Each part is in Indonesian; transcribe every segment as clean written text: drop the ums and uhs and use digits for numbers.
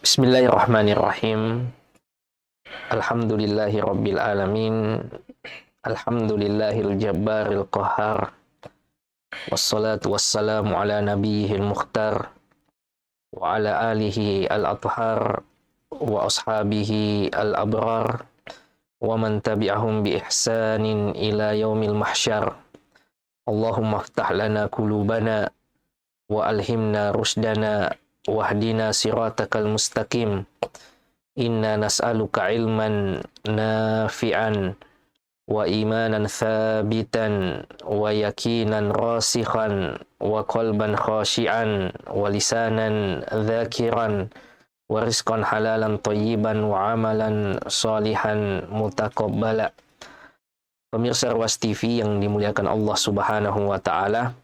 Bismillahirrahmanirrahim. Alhamdulillahi rabbil alamin. Alhamdulillahil jabbaril qahar. Wassalatu wassalamu ala nabiyyihil mukhtar wa ala alihi al-athhar wa ashabihi al-abrar wa man tabi'ahum bi ihsanin ila yaumil mahsyar. Allahumma iftah lana qulubana wa alhimna rusdana wahdina siratakal mustaqim. Inna nas'aluka ilman nafi'an wa imanan thabitan wa yakinan rasikhan wa qalban khashi'an wa lisanan dhakiran wa rizqan halalan thayyiban wa amalan salihan mutaqabbala. Pemirsa Ruas TV yang dimuliakan Allah Subhanahu wa taala,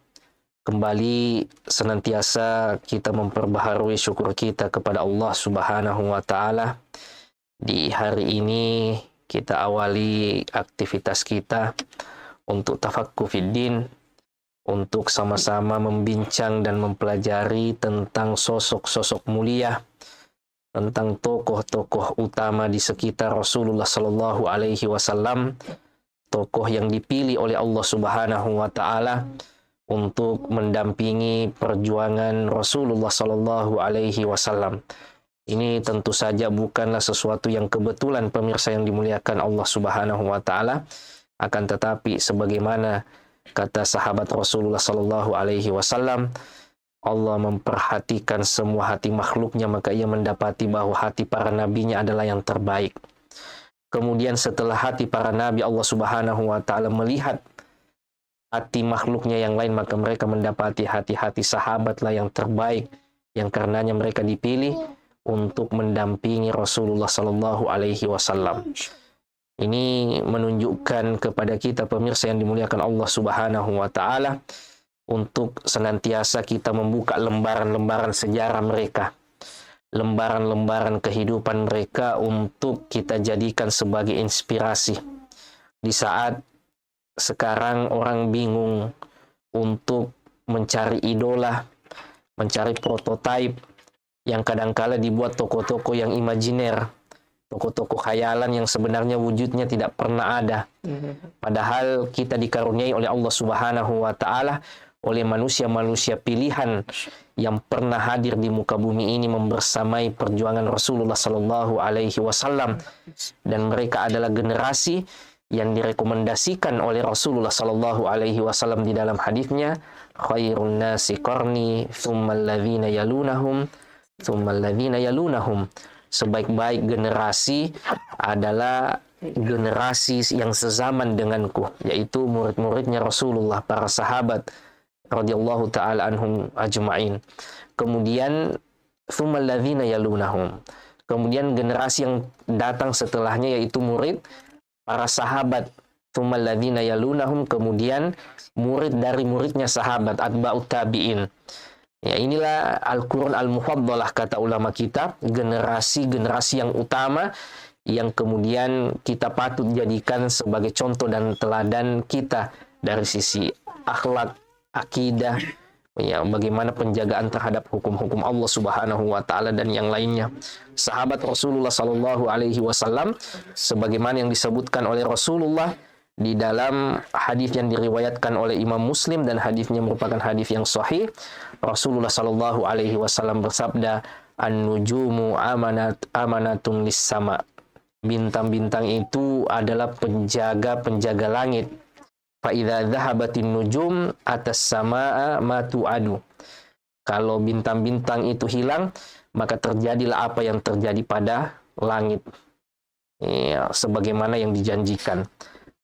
kembali senantiasa kita memperbaharui syukur kita kepada Allah Subhanahu wa taala. Di hari ini kita awali aktivitas kita untuk tafakkur fiddin, untuk sama-sama membincang dan mempelajari tentang sosok-sosok mulia, tentang tokoh-tokoh utama di sekitar Rasulullah Sallallahu Alaihi Wasallam, tokoh yang dipilih oleh Allah Subhanahu wa taala untuk mendampingi perjuangan Rasulullah Sallallahu Alaihi Wasallam. Ini tentu saja bukanlah sesuatu yang kebetulan, pemirsa yang dimuliakan Allah Subhanahu wa taala. Akan tetapi sebagaimana kata sahabat Rasulullah Sallallahu Alaihi Wasallam, Allah memperhatikan semua hati makhluknya, maka ia mendapati bahwa hati para nabinya adalah yang terbaik. Kemudian setelah hati para nabi, Allah Subhanahu wa taala melihat hati makhluknya yang lain, maka mereka mendapati hati-hati sahabatlah yang terbaik, yang karenanya mereka dipilih untuk mendampingi Rasulullah Sallallahu Alaihi Wasallam. Ini menunjukkan kepada kita, pemirsa yang dimuliakan Allah Subhanahu wa taala, untuk senantiasa kita membuka lembaran-lembaran sejarah mereka, lembaran-lembaran kehidupan mereka, untuk kita jadikan sebagai inspirasi. Di saat sekarang orang bingung untuk mencari idola, mencari prototipe, yang kadangkala dibuat tokoh-tokoh yang imajiner, tokoh-tokoh khayalan yang sebenarnya wujudnya tidak pernah ada. Padahal kita dikaruniai oleh Allah Subhanahu wa taala oleh manusia-manusia pilihan yang pernah hadir di muka bumi ini membersamai perjuangan Rasulullah Sallallahu Alaihi Wasallam, dan mereka adalah generasi yang direkomendasikan oleh Rasulullah Sallallahu Alaihi Wasallam di dalam hadisnya, khairun nasi qarni tsummal ladzina yalunahum tsummal ladzina yalunahum. Sebaik-baik generasi adalah generasi yang sezaman denganku, yaitu murid-muridnya Rasulullah, para sahabat radhiyallahu taala anhum ajma'in. Kemudian tsummal ladzina yalunahum, kemudian generasi yang datang setelahnya yaitu murid para sahabat, tsummal ladzina yalunahum, kemudian murid dari muridnya sahabat, atba'ut tabi'in. Ya, inilah Al-Qurun Al-Mufaddalah, kata ulama kita, generasi-generasi yang utama yang kemudian kita patut jadikan sebagai contoh dan teladan kita dari sisi akhlak, akidah, ya, bagaimana penjagaan terhadap hukum-hukum Allah Subhanahu wa taala dan yang lainnya. Sahabat Rasulullah Sallallahu Alaihi Wasallam, sebagaimana yang disebutkan oleh Rasulullah di dalam hadis yang diriwayatkan oleh Imam Muslim, dan hadisnya merupakan hadis yang sahih. Rasulullah Sallallahu Alaihi Wasallam bersabda, "An-nujumu amanatun lis-sama." Bintang-bintang itu adalah penjaga-penjaga langit. Fa idza dhahabatin nujum atas samaa ma tu'adu. Kalau bintang-bintang itu hilang, maka terjadilah apa yang terjadi pada langit, ya, sebagaimana yang dijanjikan.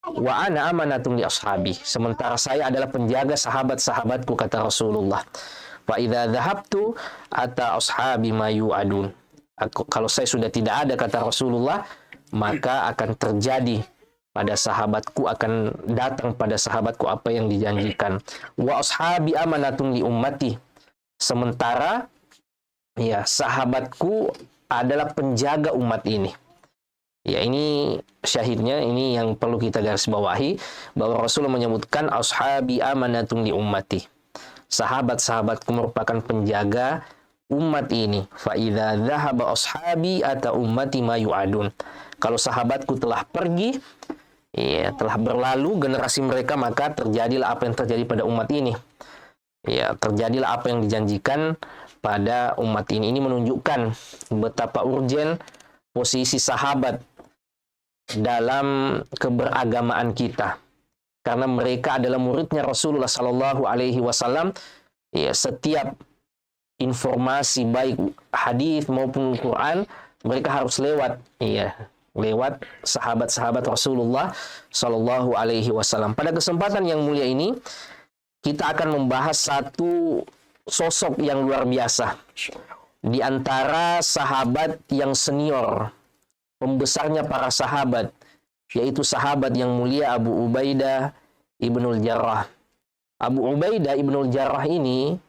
Wa ana amanatun li ashabi. Sementara saya adalah penjaga sahabat-sahabatku, kata Rasulullah. Fa idza dhahabtu ata ashabi ma yu'adun. Kalau saya sudah tidak ada, kata Rasulullah, maka akan terjadi pada sahabatku, akan datang pada sahabatku apa yang dijanjikan. Wa ashabi amanatun li ummati. Sementara, ya, sahabatku adalah penjaga umat ini. Ya, ini syahidnya, ini yang perlu kita garis bawahi, bahwa Rasulullah menyebutkan ashabi amanatun li ummati. Sahabat-sahabatku merupakan penjaga umat ini. Fa idza dzahaba ashabi ata ummati ma yu'adun. Kalau sahabatku telah pergi, ya, telah berlalu generasi mereka, maka terjadilah apa yang terjadi pada umat ini. Ya, terjadilah apa yang dijanjikan pada umat ini. Ini menunjukkan betapa urgen posisi sahabat dalam keberagamaan kita. Karena mereka adalah muridnya Rasulullah Sallallahu Alaihi Wasallam. Ya, setiap informasi baik hadis maupun Quran mereka harus lewat, ya, lewat sahabat-sahabat Rasulullah Sallallahu Alaihi Wasallam. Pada kesempatan yang mulia ini kita akan membahas satu sosok yang luar biasa di antara sahabat yang senior, pembesarnya para sahabat, yaitu sahabat yang mulia Abu Ubaidah Ibnul Jarrah. Abu Ubaidah Ibnul Jarrah ini,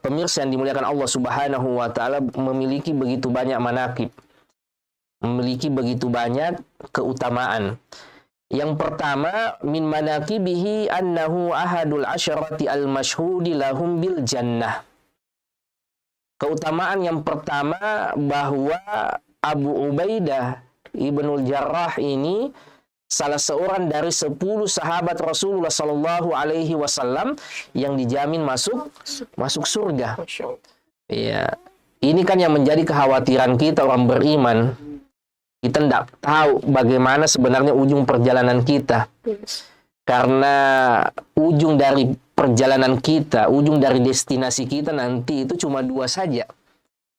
pemirsa yang dimuliakan Allah Subhanahu wa taala, memiliki begitu banyak manaqib, memiliki begitu banyak keutamaan. Yang pertama, min manaqibihi annahu ahadul asyarati al-masyhudi lahum bil jannah. Keutamaan yang pertama bahwa Abu Ubaidah Ibnul Jarrah ini salah seorang dari 10 sahabat Rasulullah Sallallahu Alaihi Wasallam yang dijamin masuk surga. Ya, ini kan yang menjadi kekhawatiran kita orang beriman. Kita tidak tahu bagaimana sebenarnya ujung perjalanan kita. Karena ujung dari perjalanan kita, ujung dari destinasi kita nanti itu cuma 2 saja.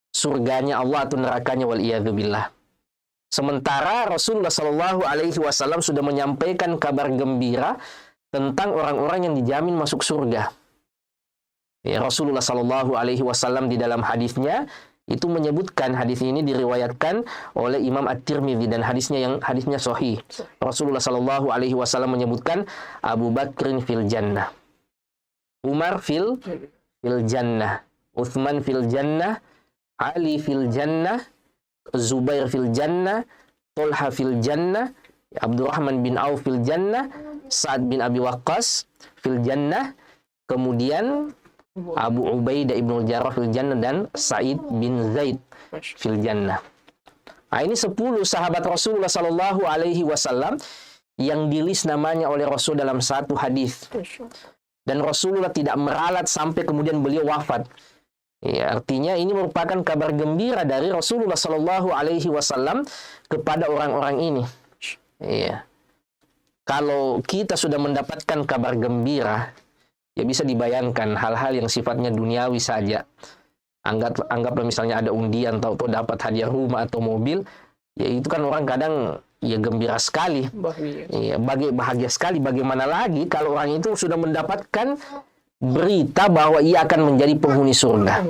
Surganya Allah atau nerakanya, waliyadzubillah. Sementara Rasulullah Shallallahu Alaihi Wasallam sudah menyampaikan kabar gembira tentang orang-orang yang dijamin masuk surga. Ya, Rasulullah Shallallahu Alaihi Wasallam di dalam hadisnya itu menyebutkan, hadis ini diriwayatkan oleh Imam At-Tirmidzi dan hadisnya sahih. Rasulullah Shallallahu Alaihi Wasallam menyebutkan Abu Bakrin fil jannah, Umar fil jannah, Utsman fil jannah, Ali fil jannah, Zubair fil jannah, Tolha fil jannah, Abdurrahman bin Auf fil jannah, Sa'ad bin Abi Waqqas fil jannah, kemudian Abu Ubaidah Ibnul Jarrah fil jannah, dan Sa'id bin Zaid fil jannah. Nah, ini 10 sahabat Rasulullah Sallallahu Alaihi Wasallam yang dilis namanya oleh Rasul dalam satu hadis. Dan Rasulullah tidak meralat sampai kemudian beliau wafat. Ya, artinya ini merupakan kabar gembira dari Rasulullah Sallallahu Alaihi Wasallam kepada orang-orang ini. Ya. Kalau kita sudah mendapatkan kabar gembira, ya bisa dibayangkan hal-hal yang sifatnya duniawi saja. Anggaplah misalnya ada undian, tahu dapat hadiah rumah atau mobil, ya itu kan orang kadang ya gembira sekali, bahagia sekali. Bagaimana lagi kalau orang itu sudah mendapatkan berita bahwa ia akan menjadi penghuni surga.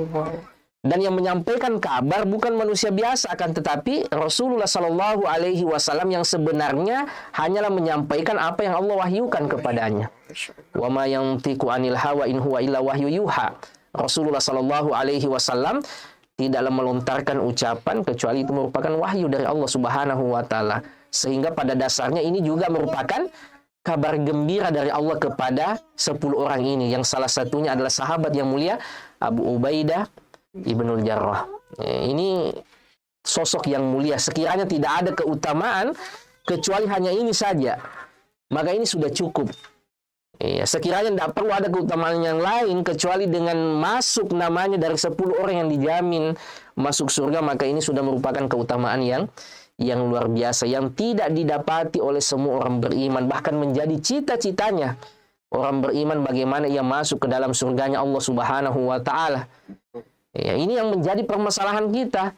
Dan yang menyampaikan kabar bukan manusia biasa, akan tetapi Rasulullah Sallallahu Alaihi Wasallam yang sebenarnya hanyalah menyampaikan apa yang Allah wahyukan kepadanya. Wa ma yantiqu anil hawa in huwa illa wahyu yuha. Rasulullah Sallallahu Alaihi Wasallam tidaklah melontarkan ucapan kecuali itu merupakan wahyu dari Allah Subhanahu wa taala. Sehingga pada dasarnya ini juga merupakan kabar gembira dari Allah kepada 10 orang ini, yang salah satunya adalah sahabat yang mulia Abu Ubaidah Ibnul Jarrah. Ini sosok yang mulia. Sekiranya tidak ada keutamaan kecuali hanya ini saja, maka ini sudah cukup. Sekiranya tidak perlu ada keutamaan yang lain kecuali dengan masuk namanya dari 10 orang yang dijamin masuk surga, maka ini sudah merupakan keutamaan yang luar biasa, yang tidak didapati oleh semua orang beriman, bahkan menjadi cita-citanya orang beriman bagaimana ia masuk ke dalam surganya Allah Subhanahu wa taala. Ya, ini yang menjadi permasalahan kita.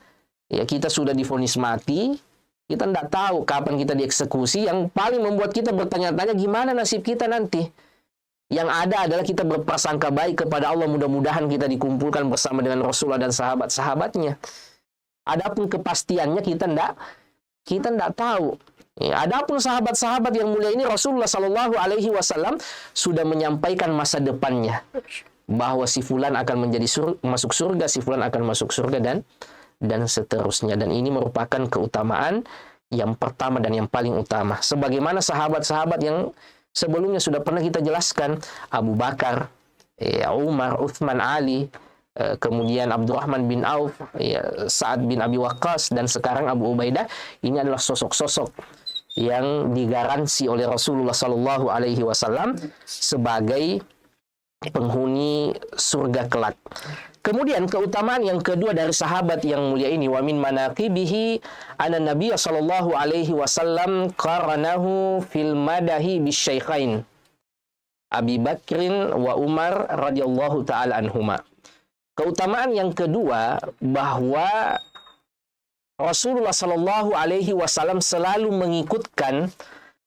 Ya, kita sudah divonis mati, kita tidak tahu kapan kita dieksekusi. Yang paling membuat kita bertanya-tanya gimana nasib kita nanti. Yang ada adalah kita berprasangka baik kepada Allah, mudah-mudahan kita dikumpulkan bersama dengan Rasulullah dan sahabat-sahabatnya. Adapun kepastiannya kita tidak tahu. Ya, adapun sahabat-sahabat yang mulia ini, Rasulullah Sallallahu Alaihi Wasallam sudah menyampaikan masa depannya, bahwa si fulan akan menjadi masuk surga, si fulan akan masuk surga, dan seterusnya. Dan ini merupakan keutamaan yang pertama dan yang paling utama. Sebagaimana sahabat-sahabat yang sebelumnya sudah pernah kita jelaskan, Abu Bakar, Umar, Utsman, Ali, kemudian Abdurrahman bin Auf, ya, Sa'ad bin Abi Waqqas, dan sekarang Abu Ubaidah. Ini adalah sosok-sosok yang digaransi oleh Rasulullah Sallallahu Alaihi Wasallam sebagai penghuni surga kelak. Kemudian keutamaan yang kedua dari sahabat yang mulia ini, wa min manaqibihi anna Nabiy sallallahu alaihi wasallam qaranahu fil madahi bisyaikhain Abi Bakrin wa Umar radhiyallahu taala anhuma. Keutamaan yang kedua bahwa Rasulullah sallallahu alaihi wasallam selalu mengikutkan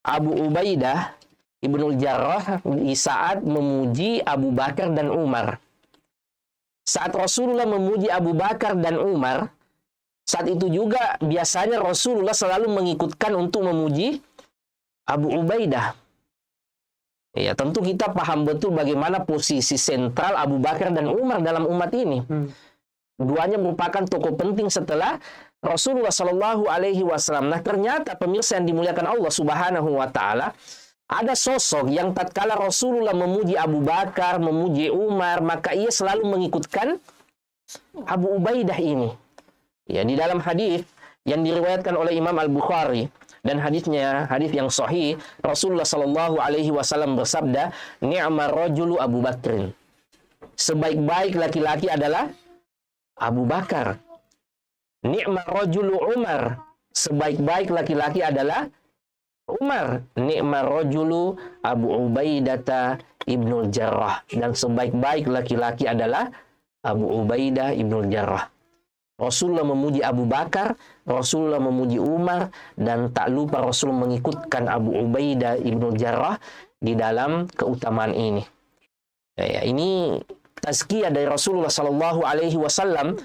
Abu Ubaidah Ibnul Jarrah di saat memuji Abu Bakar dan Umar. Saat Rasulullah memuji Abu Bakar dan Umar, saat itu juga biasanya Rasulullah selalu mengikutkan untuk memuji Abu Ubaidah. Ya, tentu kita paham betul bagaimana posisi sentral Abu Bakar dan Umar dalam umat ini. Duanya merupakan tokoh penting setelah Rasulullah Shallallahu Alaihi Wasallam. Nah, ternyata pemirsa yang dimuliakan Allah Subhanahu Wa Taala, ada sosok yang tatkala Rasulullah memuji Abu Bakar, memuji Umar, maka ia selalu mengikutkan Abu Ubaidah ini. Ya, di dalam hadis yang diriwayatkan oleh Imam Al-Bukhari dan hadisnya hadis yang sahih, Rasulullah Shallallahu Alaihi Wasallam bersabda, "Ni'mar rajulu Abu Bakrin." Sebaik-baik laki-laki adalah Abu Bakar. Ni'mar rajulu Umar. Sebaik-baik laki-laki adalah Umar. Ni'mar rajulu Abu Ubaidah Ibnul Jarrah. Dan sebaik-baik laki-laki adalah Abu Ubaidah Ibnul Jarrah. Rasulullah memuji Abu Bakar, Rasulullah memuji Umar, dan tak lupa Rasulullah mengikutkan Abu Ubaidah Ibnul Jarrah di dalam keutamaan ini. Ya, ini tazkiyah dari Rasulullah Sallallahu Alaihi Wasallam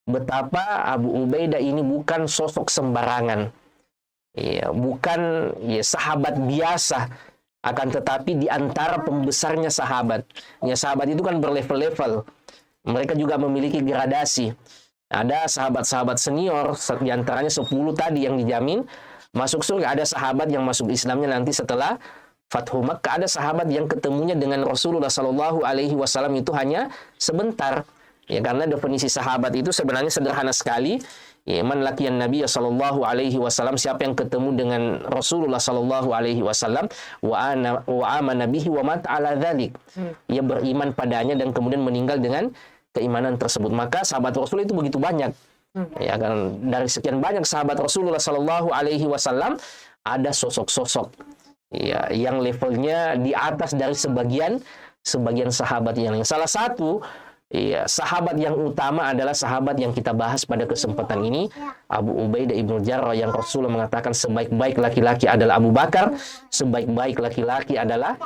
betapa Abu Ubaidah ini bukan sosok sembarangan. Ya, bukan ya, sahabat biasa, akan tetapi di antara pembesarnya sahabat. Ya, sahabat itu kan berlevel-level. Mereka juga memiliki gradasi. Ada sahabat-sahabat senior, di antaranya 10 tadi yang dijamin masuk surga. Ada sahabat yang masuk Islamnya nanti setelah Fathu Makkah. Ada sahabat yang ketemunya dengan Rasulullah Sallallahu Alaihi Wasallam itu hanya sebentar. Ya, karena definisi sahabat itu sebenarnya sederhana sekali. Ya, man laqiyan Nabiy sallallahu alaihi wasallam, siapa yang ketemu dengan Rasulullah sallallahu alaihi wasallam wa amana bihi wa mata ala dzalik. Ia beriman padanya dan kemudian meninggal dengan keimanan tersebut. Maka sahabat Rasul itu begitu banyak. Ya kan, dari sekian banyak sahabat Rasulullah sallallahu alaihi wasallam ada sosok-sosok ya yang levelnya di atas dari sebagian sahabat yang lain. Salah satu iya, sahabat yang utama adalah sahabat yang kita bahas pada kesempatan ini, Abu Ubaidah Ibnul Jarrah, yang Rasulullah mengatakan sebaik-baik laki-laki adalah Abu Bakar, sebaik-baik laki-laki adalah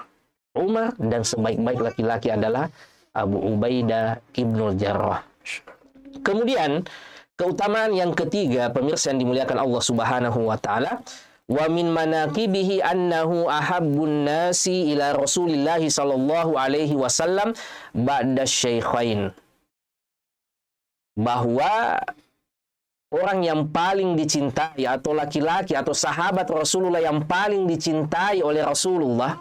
Umar, dan sebaik-baik laki-laki adalah Abu Ubaidah Ibnul Jarrah. Kemudian, keutamaan yang ketiga, pemirsa yang dimuliakan Allah Subhanahu wa taala, wa min manaqibihi annahu ahabbun nasi ila Rasulillah sallallahu alaihi wasallam ba'da syaikhain. Bahwa orang yang paling dicintai atau laki-laki atau sahabat Rasulullah yang paling dicintai oleh Rasulullah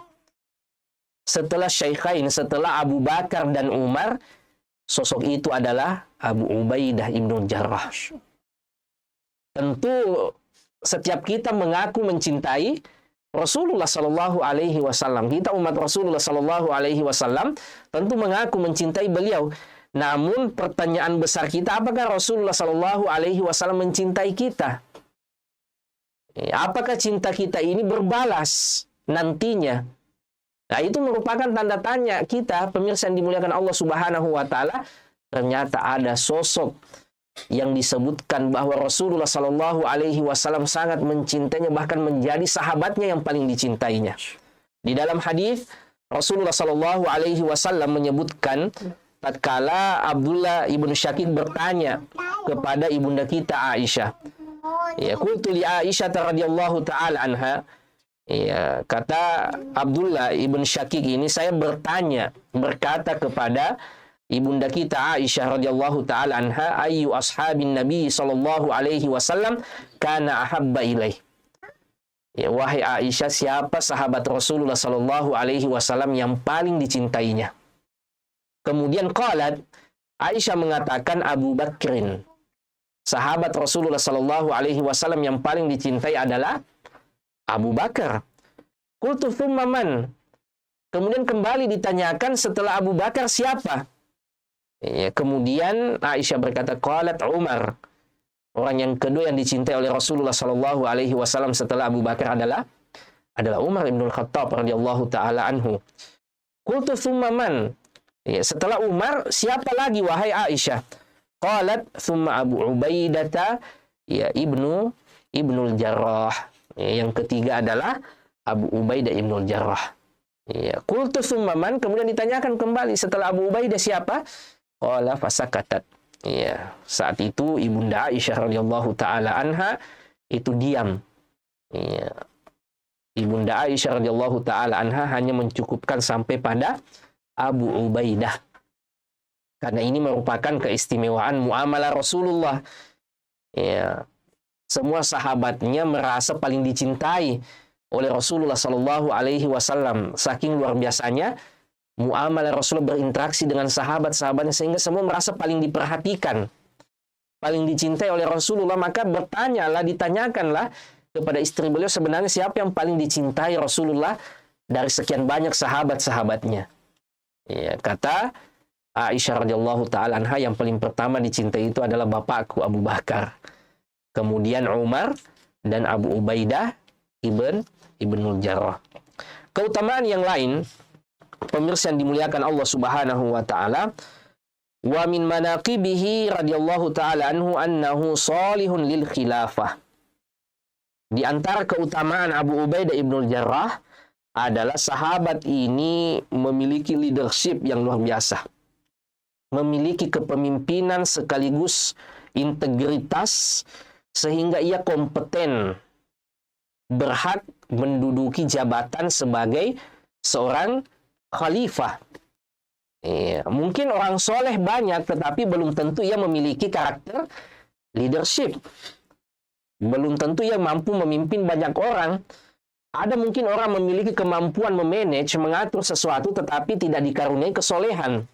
setelah syaikhain, setelah Abu Bakar dan Umar, sosok itu adalah Abu Ubaidah Ibnul Jarrah. Tentu setiap kita mengaku mencintai Rasulullah Sallallahu Alaihi Wasallam. Kita umat Rasulullah Sallallahu Alaihi Wasallam tentu mengaku mencintai beliau. Namun pertanyaan besar kita, apakah Rasulullah Sallallahu Alaihi Wasallam mencintai kita? Apakah cinta kita ini berbalas nantinya? Nah, itu merupakan tanda tanya kita, pemirsa yang dimuliakan Allah Subhanahu Wa Taala. Ternyata ada sosok yang disebutkan bahwa Rasulullah Sallallahu Alaihi Wasallam sangat mencintainya, bahkan menjadi sahabatnya yang paling dicintainya. Di dalam hadis Rasulullah Sallallahu Alaihi Wasallam menyebutkan tatkala Abdullah ibnu Syakik bertanya kepada ibunda kita Aisyah, ya, qultu li Aisyah radhiyallahu taala anha, ya, kata Abdullah ibnu Syakik ini, saya berkata kepada ibunda kita Aisyah radhiyallahu taala anha, ayyu ashabin Nabi sallallahu alaihi wasallam kana ahabba ilaih. Ya, wahai Aisyah, siapa sahabat Rasulullah sallallahu alaihi wasallam yang paling dicintainya? Kemudian qalat, Aisyah mengatakan Abu Bakrin, sahabat Rasulullah Sallallahu Alaihi Wasallam yang paling dicintai adalah Abu Bakar. Qultu thumma man? Kemudian kembali ditanyakan setelah Abu Bakar siapa? Ya, kemudian Aisyah berkata, qalat Umar. Orang yang kedua yang dicintai oleh Rasulullah Sallallahu Alaihi Wasallam setelah Abu Bakar adalah Umar ibn Khattab radhiyallahu taala anhu. Qultu thumma man? Ya, setelah Umar siapa lagi wahai Aisyah? Qalat thumma Abu Ubaidah ya ibnul Jarrah. Ya, yang ketiga adalah Abu Ubaidah ibnul Jarrah. Ya, qultu thumma man? Kemudian ditanyakan kembali setelah Abu Ubaidah siapa? Qala fasakatat. Ya, saat itu Ibunda Aisyah radhiyallahu taala anha itu diam. Ya. Ibunda Aisyah radhiyallahu taala anha hanya mencukupkan sampai pada Abu Ubaidah. Karena ini merupakan keistimewaan muamalah Rasulullah. Ya. Semua sahabatnya merasa paling dicintai oleh Rasulullah Sallallahu Alaihi Wasallam. Saking luar biasanya muamalah Rasulullah berinteraksi dengan sahabat-sahabatnya sehingga semua merasa paling diperhatikan, paling dicintai oleh Rasulullah. Maka ditanyakanlah kepada istri beliau sebenarnya siapa yang paling dicintai Rasulullah dari sekian banyak sahabat-sahabatnya. Ya, kata Aisyah radhiyallahu taala anha yang paling pertama dicintai itu adalah bapakku Abu Bakar. Kemudian Umar dan Abu Ubaidah ibnul Jarrah. Keutamaan yang lain, pemirsa yang dimuliakan Allah Subhanahu wa taala, wa min manaqibihi radhiyallahu taala anhu annahu salihun lil khilafah. Di antara keutamaan Abu Ubaidah ibnul Jarrah adalah sahabat ini memiliki leadership yang luar biasa. Memiliki kepemimpinan sekaligus integritas sehingga ia kompeten, berhak menduduki jabatan sebagai seorang khalifah. Ya, mungkin orang soleh banyak, tetapi belum tentu ia memiliki karakter leadership. Belum tentu ia mampu memimpin banyak orang. Ada mungkin orang memiliki kemampuan memanage, mengatur sesuatu, tetapi tidak dikaruniai kesolehan.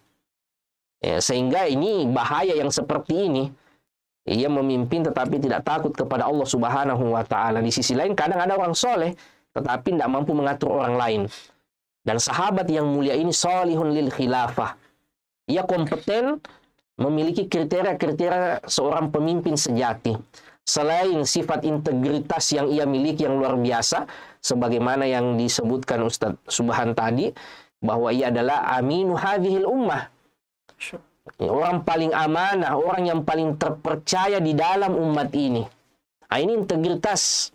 Ya, sehingga ini bahaya yang seperti ini. Ia memimpin tetapi tidak takut kepada Allah Subhanahu wa taala. Di sisi lain kadang ada orang soleh tetapi tidak mampu mengatur orang lain. Dan sahabat yang mulia ini salihun lil khilafah. Ia kompeten, memiliki kriteria-kriteria seorang pemimpin sejati. Selain sifat integritas yang ia miliki yang luar biasa, sebagaimana yang disebutkan Ustaz Subhan tadi, bahwa ia adalah aminu hadhil ummah. Orang paling amanah, orang yang paling terpercaya di dalam umat ini. Ini integritas.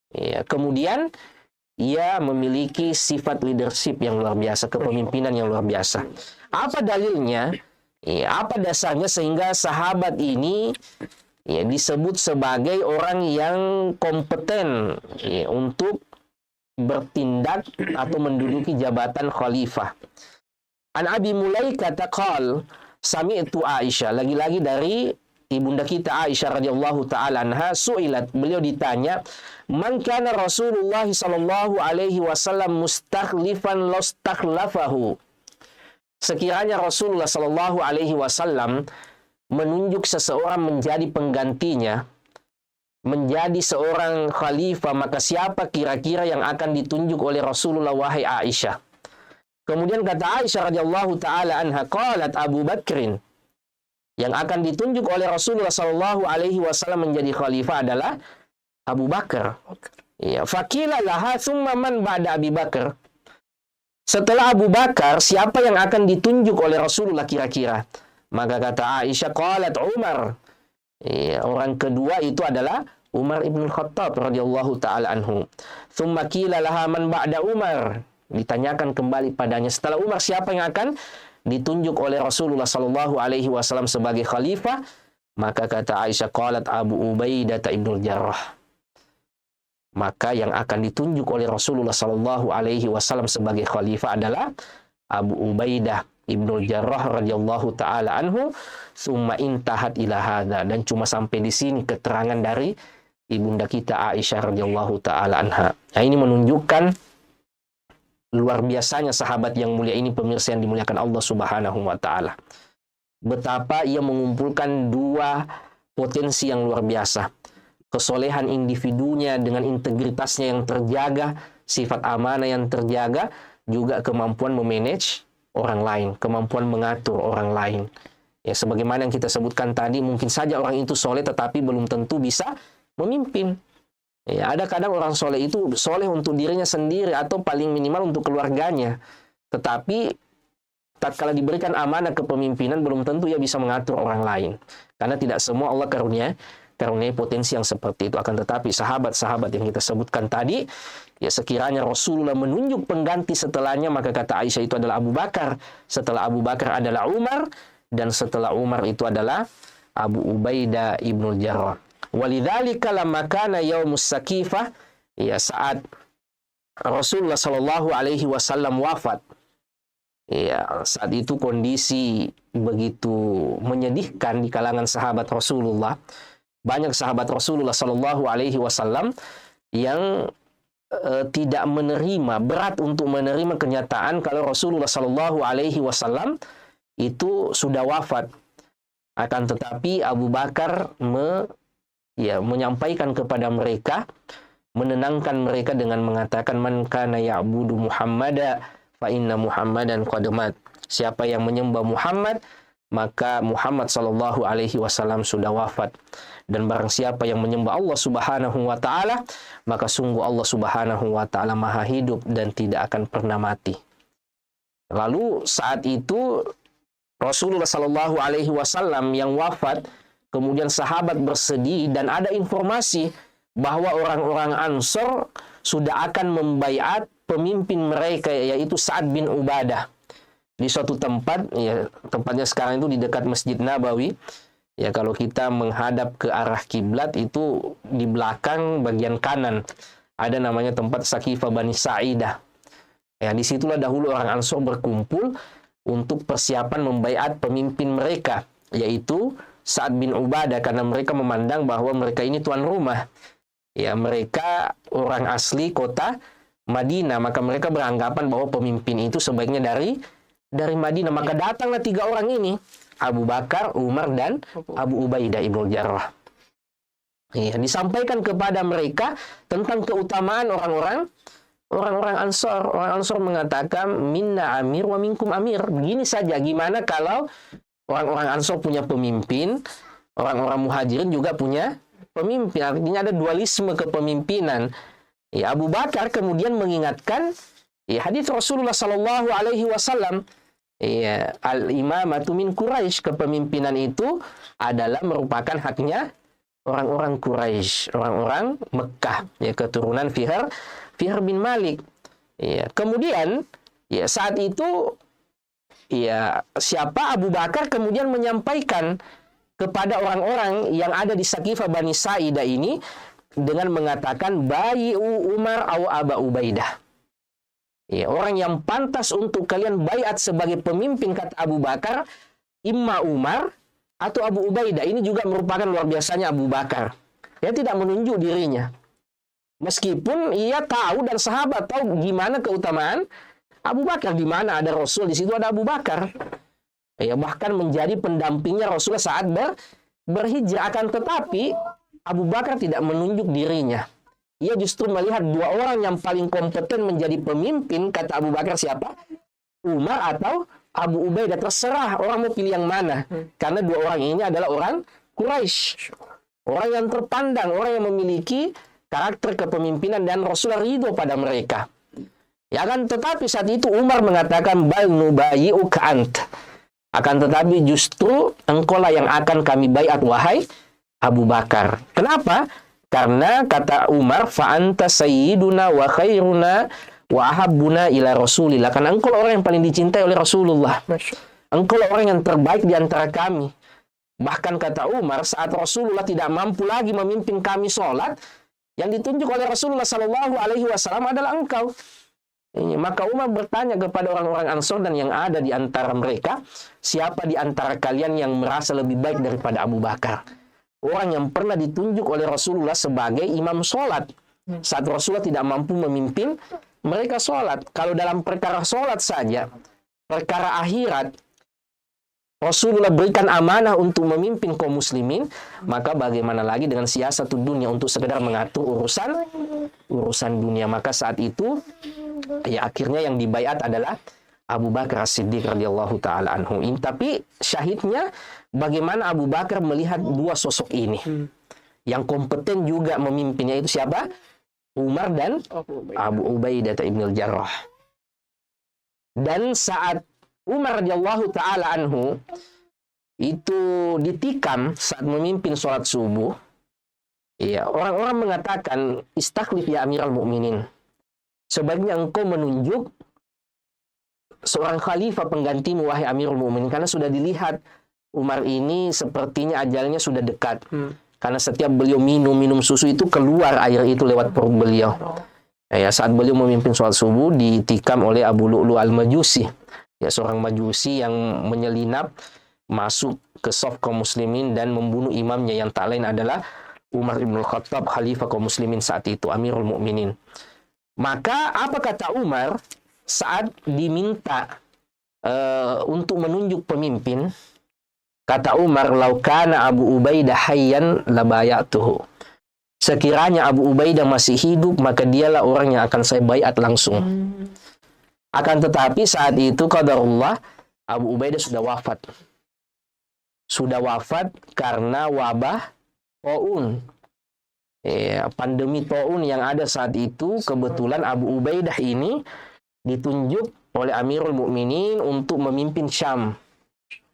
Ya, kemudian ia memiliki sifat leadership yang luar biasa, kepemimpinan yang luar biasa. Apa dalilnya? Ya, apa dasarnya sehingga sahabat ini ya, disebut sebagai orang yang kompeten ya, untuk bertindak atau menduduki jabatan khalifah. An Abi Mulaikah qala sami'tu Aisyah, lagi-lagi dari ibunda kita Aisyah radhiyallahu taala anha, su'ilat, beliau ditanya, man kana Rasulullah sallallahu alaihi wasallam mustakhlifan lastakhlafahu. Sekiranya Rasulullah sallallahu alaihi wasallam menunjuk seseorang menjadi penggantinya, menjadi seorang khalifah, maka siapa kira-kira yang akan ditunjuk oleh Rasulullah wahai Aisyah? Kemudian kata Aisyah radhiyallahu taala anha, qalat Abu Bakrin, yang akan ditunjuk oleh Rasulullah sallallahu alaihi wasallam menjadi khalifah adalah Abu Bakar. Ya, faqila laha thumma man ba'da Abi Bakar. Setelah Abu Bakar, siapa yang akan ditunjuk oleh Rasulullah kira-kira? Maka kata Aisyah, qalat Umar. Ya, orang kedua itu adalah Umar ibn Khattab radhiyallahu taala anhu. Thumma qila laha man ba'da Umar. Ditanyakan kembali padanya, setelah Umar siapa yang akan ditunjuk oleh Rasulullah sallallahu alaihi wasallam sebagai khalifah? Maka kata Aisyah, qalat Abu Ubaidah ibnul Jarrah. Maka yang akan ditunjuk oleh Rasulullah sallallahu alaihi wasallam sebagai khalifah adalah Abu Ubaidah ibnul Jarrah radhiyallahu taala anhu. Summa intahat ila hadza, dan cuma sampai di sini keterangan dari ibunda kita Aisyah radhiyallahu taala anha. Nah, ini menunjukkan luar biasanya sahabat yang mulia ini, pemirsa yang dimuliakan Allah Subhanahu wa taala. betapa ia mengumpulkan dua potensi yang luar biasa. Kesolehan individunya dengan integritasnya yang terjaga, sifat amanah yang terjaga, juga kemampuan memanage orang lain, kemampuan mengatur orang lain. Ya, sebagaimana yang kita sebutkan tadi, mungkin saja orang itu soleh tetapi belum tentu bisa memimpin. Ya, ada kadang orang soleh itu soleh untuk dirinya sendiri atau paling minimal untuk keluarganya. Tetapi tatkala diberikan amanah kepemimpinan belum tentu ia bisa mengatur orang lain. Karena tidak semua Allah karuniai potensi yang seperti itu. Akan tetapi sahabat-sahabat yang kita sebutkan tadi, ya sekiranya Rasulullah menunjuk pengganti setelahnya, maka kata Aisyah itu adalah Abu Bakar. Setelah Abu Bakar adalah Umar, dan setelah Umar itu adalah Abu Ubaidah ibnul Jarrah. Walidzalika lamma kana yaumus Sakifah, ya saat Rasulullah Shallallahu alaihi wasallam wafat, ya saat itu kondisi begitu menyedihkan di kalangan sahabat Rasulullah. Banyak sahabat Rasulullah Shallallahu alaihi wasallam yang tidak menerima, berat untuk menerima kenyataan kalau Rasulullah Shallallahu alaihi wasallam itu sudah wafat. Akan tetapi Abu Bakar menyampaikan kepada mereka, menenangkan mereka dengan mengatakan, man kana ya'budu Muhammada fa inna Muhammadan qad mat. Siapa yang menyembah Muhammad, maka Muhammad sallallahu alaihi wasallam sudah wafat. Dan barang siapa yang menyembah Allah Subhanahu wa taala, maka sungguh Allah Subhanahu wa taala Maha hidup dan tidak akan pernah mati. Lalu saat itu Rasulullah sallallahu alaihi wasallam yang wafat, kemudian sahabat bersedih dan ada informasi bahwa orang-orang Ansor sudah akan membaiat pemimpin mereka, yaitu Sa'ad bin Ubadah, di suatu tempat, ya tempatnya sekarang itu di dekat Masjid Nabawi. Ya, kalau kita menghadap ke arah kiblat itu di belakang bagian kanan ada namanya tempat Sakifah Bani Sa'idah. Ya, disitulah dahulu orang Ansor berkumpul untuk persiapan membaiat pemimpin mereka, yaitu Sa'ad bin Ubadah, karena mereka memandang bahwa mereka ini tuan rumah. Ya, mereka orang asli kota Madinah, maka mereka beranggapan bahwa pemimpin itu sebaiknya dari Madinah. Maka datanglah tiga orang ini, Abu Bakar, Umar, dan Abu Ubaidah ibnul Jarrah. Ya, disampaikan kepada mereka tentang keutamaan orang-orang Ansor. Orang Ansor mengatakan, minna amir wa minkum amir. Begini saja, gimana kalau orang-orang Ansor punya pemimpin, orang-orang Muhajirin juga punya pemimpin. Artinya ada dualisme kepemimpinan. Ya, Abu Bakar kemudian mengingatkan hadis Rasulullah Sallallahu Alaihi Wasallam, al-imamatu min Quraisy, kepemimpinan itu adalah merupakan haknya orang-orang Quraisy, orang-orang Mekah, ya keturunan Fihr bin Malik. Ya, kemudian saat itu siapa Abu Bakar kemudian menyampaikan kepada orang-orang yang ada di Sakifah Bani Sa'idah ini dengan mengatakan, bai'u Umar aw Aba Ubaidah. Ya, orang yang pantas untuk kalian baiat sebagai pemimpin, kata Abu Bakar, imma Umar atau Abu Ubaidah. Ini juga merupakan luar biasanya Abu Bakar. Dia tidak menunjuk dirinya. Meskipun ia tahu dan sahabat tahu gimana keutamaan Abu Bakar, di mana ada Rasul, di situ ada Abu Bakar. Ya, bahkan menjadi pendampingnya Rasulullah saat berhijrah. Akan tetapi Abu Bakar tidak menunjuk dirinya. Ia justru melihat dua orang yang paling kompeten menjadi pemimpin. Kata Abu Bakar, siapa? Umar atau Abu Ubaidah. Terserah orang mau pilih yang mana. Karena dua orang ini adalah orang Quraisy, orang yang terpandang, orang yang memiliki karakter kepemimpinan, dan Rasulullah ridho pada mereka. Ya kan, tetapi saat itu Umar mengatakan, bal nubayi'uka ant. Akan tetapi justru engkaulah yang akan kami baiat, wahai Abu Bakar. Kenapa? Karena kata Umar, fa anta sayyiduna wa khairuna wa ahabbuna ila Rasulillah. Karena engkau orang yang paling dicintai oleh Rasulullah. Engkau orang yang terbaik di antara kami. Bahkan kata Umar, saat Rasulullah tidak mampu lagi memimpin kami sholat, yang ditunjuk oleh Rasulullah Sallallahu Alaihi Wasallam adalah engkau. Maka Umar bertanya kepada orang-orang Ansor dan yang ada di antara mereka, siapa di antara kalian yang merasa lebih baik daripada Abu Bakar? Orang yang pernah ditunjuk oleh Rasulullah sebagai imam sholat saat Rasulullah tidak mampu memimpin mereka sholat. Kalau dalam perkara sholat saja, perkara akhirat, Rasulullah berikan amanah untuk memimpin kaum muslimin, maka bagaimana lagi dengan siasat dunia untuk sekedar mengatur urusan dunia. Maka saat itu ya akhirnya yang dibaiat adalah Abu Bakar As-Siddiq radhiyallahu taala anhu. Tapi syahidnya bagaimana Abu Bakar melihat dua sosok ini. Yang kompeten juga memimpinnya itu siapa? Umar dan Abu Ubaidah ibn al-Jarrah. Dan saat Umar radhiyallahu taala anhu itu ditikam saat memimpin sholat subuh, ya, orang-orang mengatakan, istakhlif ya Amirul Mukminin. Sebaiknya engkau menunjuk seorang khalifah penggantimu wahai Amirul Mukminin, karena sudah dilihat Umar ini sepertinya ajalnya sudah dekat. Karena setiap beliau minum susu itu keluar air itu lewat perut beliau. Ya, saat beliau memimpin sholat subuh ditikam oleh Abu Lu'lu al-Majusi. Ya, seorang Majusi yang menyelinap masuk ke saf kaum muslimin dan membunuh imamnya yang tak lain adalah Umar ibn Khattab, khalifah kaum muslimin saat itu, Amirul Mukminin. Maka apa kata Umar saat diminta untuk menunjuk pemimpin? Kata Umar, "Laukana Abu Ubaidah hayyan labayatuhu." Sekiranya Abu Ubaidah masih hidup, maka dialah orang yang akan saya baiat langsung. Akan tetapi saat itu qadarullah Abu Ubaidah sudah wafat. Sudah wafat karena wabah taun. Ya, pandemi taun yang ada saat itu, kebetulan Abu Ubaidah ini ditunjuk oleh Amirul Mukminin untuk memimpin Syam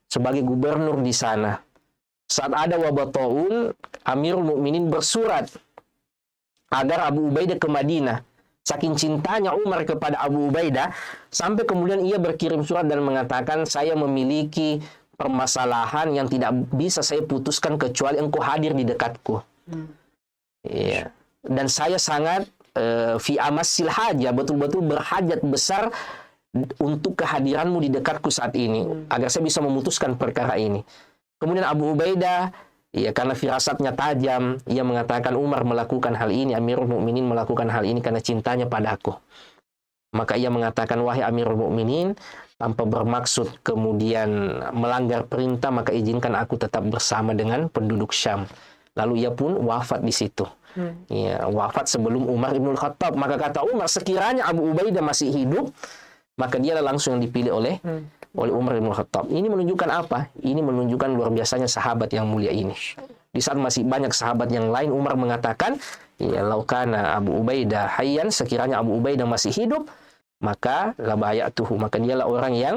sebagai gubernur di sana. Saat ada wabah taun, Amirul Mukminin bersurat agar Abu Ubaidah ke Madinah. Saking cintanya Umar kepada Abu Ubaidah, sampai kemudian ia berkirim surat dan mengatakan, saya memiliki permasalahan yang tidak bisa saya putuskan kecuali engkau hadir di dekatku. Ya. Dan saya sangat fi amassil haja, betul-betul berhajat besar untuk kehadiranmu di dekatku saat ini, agar saya bisa memutuskan perkara ini. Kemudian Abu Ubaidah, ya, karena firasatnya tajam, ia mengatakan Umar melakukan hal ini, Amirul Mukminin melakukan hal ini karena cintanya padaku. Maka ia mengatakan, wahai Amirul Mukminin, tanpa bermaksud kemudian melanggar perintah, maka izinkan aku tetap bersama dengan penduduk Syam. Lalu ia pun wafat di situ. Ya, wafat sebelum Umar ibn Khattab. Maka kata Umar, sekiranya Abu Ubaidah masih hidup, maka dia langsung yang dipilih oleh Umar bin Khattab. Ini menunjukkan apa? Ini menunjukkan luar biasanya sahabat yang mulia ini. Di saat masih banyak sahabat yang lain, Umar mengatakan, ya laukana Abu Ubaidah hayyan, sekiranya Abu Ubaidah masih hidup, maka la bayatuhu, maka dialah orang yang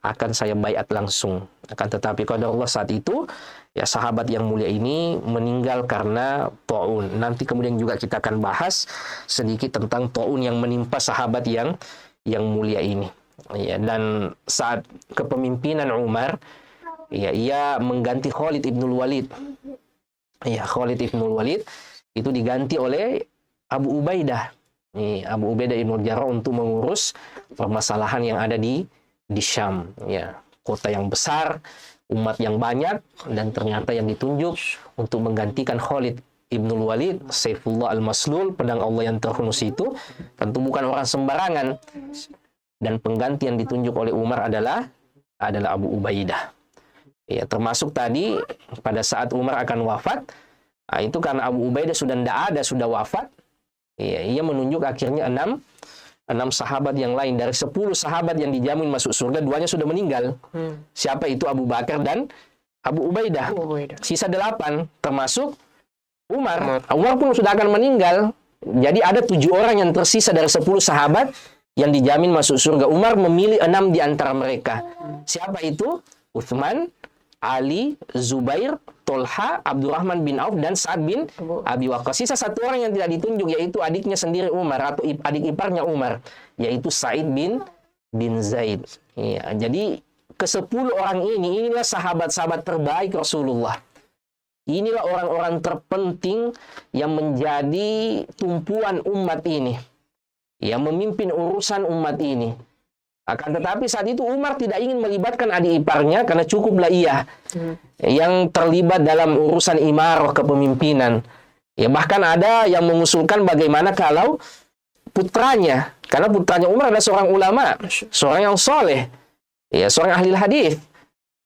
akan saya baiat langsung. Akan tetapi qadarullah saat itu, ya sahabat yang mulia ini meninggal karena taun. Nanti kemudian juga kita akan bahas sedikit tentang taun yang menimpa sahabat yang mulia ini. Ya, dan saat kepemimpinan Umar, ya, ia mengganti Khalid ibnul Walid. Ya, Khalid ibnul Walid itu diganti oleh Abu Ubaidah. Abu Ubaidah ibn Jarrah untuk mengurus permasalahan yang ada di Syam. Ya, kota yang besar, umat yang banyak, dan ternyata yang ditunjuk untuk menggantikan Khalid ibnul Walid, Saifullah al-Maslul, pedang Allah yang terhunus itu, tentu bukan orang sembarangan. Dan pengganti yang ditunjuk oleh Umar adalah Abu Ubaidah. Ya, termasuk tadi pada saat Umar akan wafat, itu karena Abu Ubaidah sudah tidak ada, sudah wafat. Ya, ia menunjuk akhirnya 6 sahabat yang lain. Dari 10 sahabat yang dijamin masuk surga, 2-nya sudah meninggal. Siapa itu? Abu Bakar dan Abu Ubaidah. Sisa 8, termasuk Umar. Umar pun sudah akan meninggal. Jadi ada 7 orang yang tersisa dari 10 sahabat yang dijamin masuk surga. Umar memilih 6 di antara mereka. Siapa itu? Uthman, Ali, Zubair, Tolha, Abdurrahman bin Auf, dan Sa'ad bin Abi Waqqas. Sisa 1 orang yang tidak ditunjuk, yaitu adiknya sendiri Umar, atau adik iparnya Umar, yaitu Sa'id bin Zaid. Ya, jadi ke-10 orang inilah sahabat-sahabat terbaik Rasulullah. Inilah orang-orang terpenting yang menjadi tumpuan umat ini, yang memimpin urusan umat ini. Akan tetapi saat itu Umar tidak ingin melibatkan adik iparnya, karena cukuplah ia yang terlibat dalam urusan imarah kepemimpinan. Ya, bahkan ada yang mengusulkan bagaimana kalau putranya, karena putranya Umar adalah seorang ulama, seorang yang soleh, ya, seorang ahli hadis.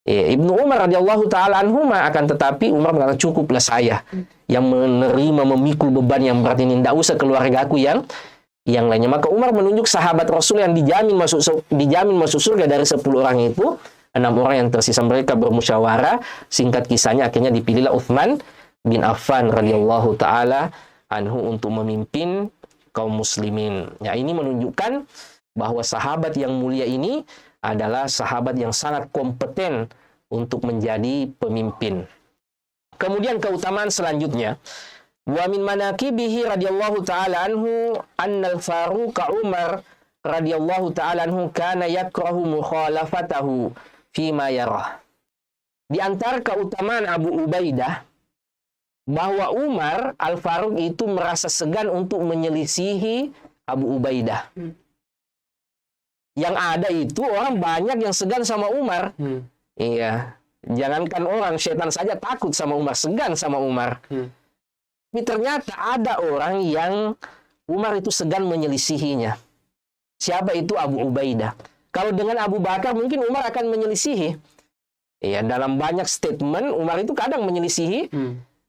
Ibnu Umar radhiyallahu taala anhuma, akan tetapi Umar mengatakan cukuplah saya yang menerima memikul beban yang berat ini, tidak usah keluarga aku yang lainnya. Maka Umar menunjuk sahabat Rasul yang dijamin masuk surga dari 10 orang itu, 6 orang yang tersisa mereka bermusyawarah. Singkat kisahnya akhirnya dipilihlah Utsman bin Affan radhiyallahu taala anhu untuk memimpin kaum muslimin. Ya, ini menunjukkan bahwa sahabat yang mulia ini adalah sahabat yang sangat kompeten untuk menjadi pemimpin. Kemudian keutamaan selanjutnya, wa min manaqibihi radhiyallahu taala anhu annal Faruq Umar radhiyallahu taala anhu kana yakrahu mukhalafatahu fima yarah. Di antara keutamaan Abu Ubaidah, bahwa Umar Al-Faruq itu merasa segan untuk menyelisihi Abu Ubaidah. Yang ada itu orang banyak yang segan sama Umar. Iya. Jangankan orang, setan saja takut sama Umar, segan sama Umar. Tapi ternyata ada orang yang Umar itu segan menyelisihinya. Siapa itu? Abu Ubaidah. Kalau dengan Abu Bakar mungkin Umar akan menyelisihi. Iya, dalam banyak statement Umar itu kadang menyelisihi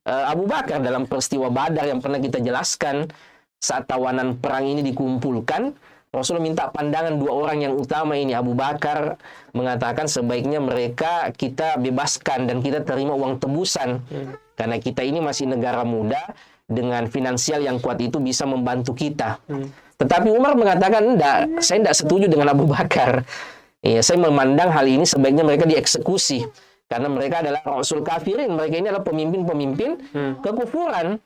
Abu Bakar. Dalam peristiwa Badar yang pernah kita jelaskan, saat tawanan perang ini dikumpulkan, Rasul minta pandangan 2 orang yang utama ini. Abu Bakar mengatakan sebaiknya mereka kita bebaskan dan kita terima uang tebusan. Karena kita ini masih negara muda, dengan finansial yang kuat itu bisa membantu kita. Tetapi Umar mengatakan, enggak, saya tidak setuju dengan Abu Bakar. Ya, saya memandang hal ini sebaiknya mereka dieksekusi. Karena mereka adalah rasul kafirin. Mereka ini adalah pemimpin-pemimpin kekufuran.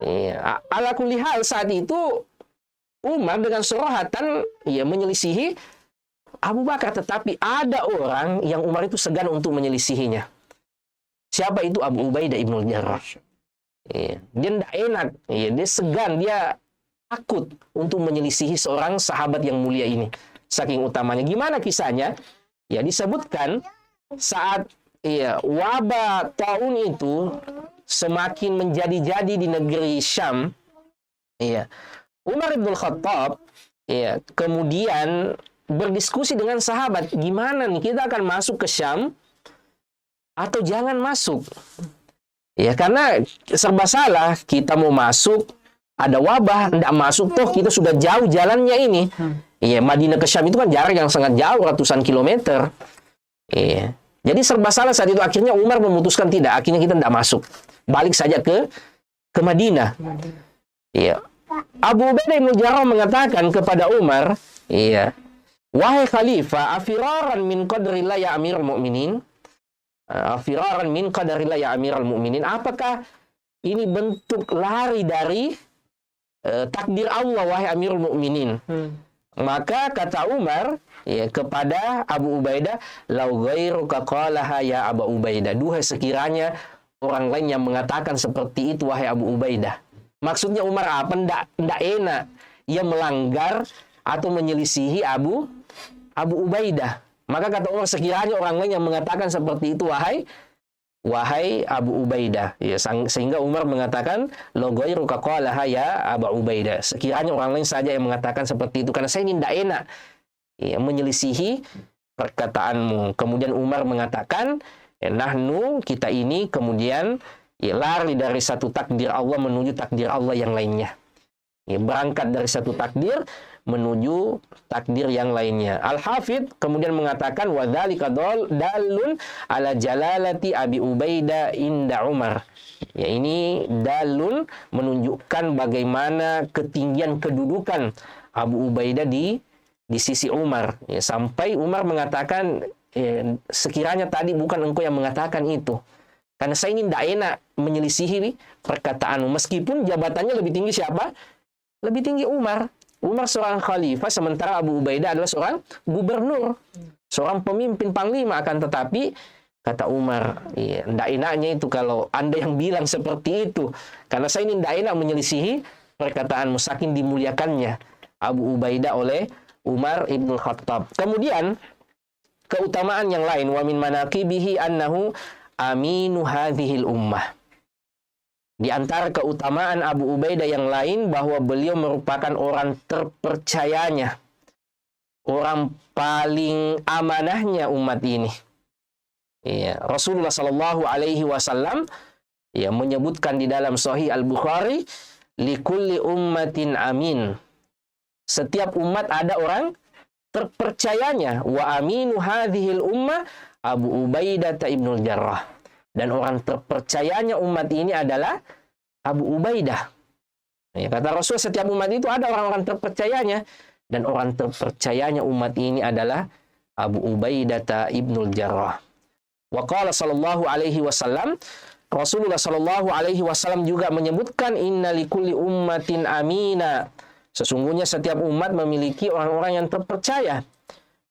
Ya, ala kulli hal saat itu Umar dengan sorohatan menyelisihi Abu Bakar, tetapi ada orang yang Umar itu segan untuk menyelisihinya. Siapa itu? Abu Ubaidah ibnul Jarrah. Dia tidak enak, dia segan, dia takut untuk menyelisihi seorang sahabat yang mulia ini. Saking utamanya. Gimana kisahnya? Ya, disebutkan saat wabah taun itu semakin menjadi-jadi di negeri Syam. Umar bin Khattab kemudian berdiskusi dengan sahabat, gimana nih, kita akan masuk ke Syam atau jangan masuk? Ya, karena serba salah, kita mau masuk, ada wabah, tidak masuk, toh kita sudah jauh jalannya ini. Madinah ke Syam itu kan jarak yang sangat jauh, ratusan kilometer. Jadi serba salah saat itu. Akhirnya Umar memutuskan tidak, akhirnya kita tidak masuk, balik saja ke Madinah. Abu Ubaidah bin Jarrah mengatakan kepada Umar, wahai khalifah, afiraran min qadrillah ya amirul mu'minin, afiraran min qadrillah ya amirul mu'minin, apakah ini bentuk lari dari takdir Allah wahai amirul mu'minin? Maka kata Umar kepada Abu Ubaidah, lau ghairuka qalaha ya Abu Ubaidah, duhai sekiranya orang lain yang mengatakan seperti itu wahai Abu Ubaidah. Maksudnya Umar apa? Ndak enak ia melanggar atau menyelisihi Abu Ubaidah. Maka kata Umar, sekiranya orang lain yang mengatakan seperti itu wahai Abu Ubaidah. Sehingga Umar mengatakan, lo ghairuka qalaha ya Abu Ubaidah. Sekiranya orang lain saja yang mengatakan seperti itu, karena saya ini ndak enak menyelisihi perkataanmu. Kemudian Umar mengatakan, nahnu, kita ini kemudian lari dari satu takdir Allah menuju takdir Allah yang lainnya. Berangkat dari satu takdir menuju takdir yang lainnya. Al-Hafidh kemudian mengatakan, wa dzalika dalun ala jalalati Abi Ubaidah inda Umar. Ini dalun menunjukkan bagaimana ketinggian kedudukan Abu Ubaidah di sisi Umar. Sampai Umar mengatakan, sekiranya tadi bukan engkau yang mengatakan itu, karena saya ini tidak enak menyelisihi perkataanmu. Meskipun jabatannya lebih tinggi siapa? Lebih tinggi Umar. Umar seorang khalifah, sementara Abu Ubaidah adalah seorang gubernur, seorang pemimpin panglima. Akan tetapi, kata Umar, tidak enaknya itu kalau Anda yang bilang seperti itu. Karena saya ini tidak enak menyelisihi perkataanmu, saking dimuliakannya Abu Ubaidah oleh Umar ibn Khattab. Kemudian, keutamaan yang lain, wa min manaqibihi annahu aminu hadhil ummah. Di antara keutamaan Abu Ubaidah yang lain, bahwa beliau merupakan orang terpercayanya, orang paling amanahnya umat ini. Ya, Rasulullah Shallallahu Alaihi Wasallam ya menyebutkan di dalam Sahih Al-Bukhari, likulli ummatin amin. Setiap umat ada orang terpercayanya. Wa aminu hadhil ummah Abu Ubaidah ibnul Jarrah. Dan orang terpercayanya umat ini adalah Abu Ubaidah. Ya, kata Rasul, setiap umat itu ada orang-orang terpercayanya. Dan orang terpercayanya umat ini adalah Abu Ubaidah ibnul Jarrah. Wa qala sallallahu alaihi wasallam, Rasulullah sallallahu alaihi wasallam juga menyebutkan, inna likulli ummatin amina. Sesungguhnya setiap umat memiliki orang-orang yang terpercaya,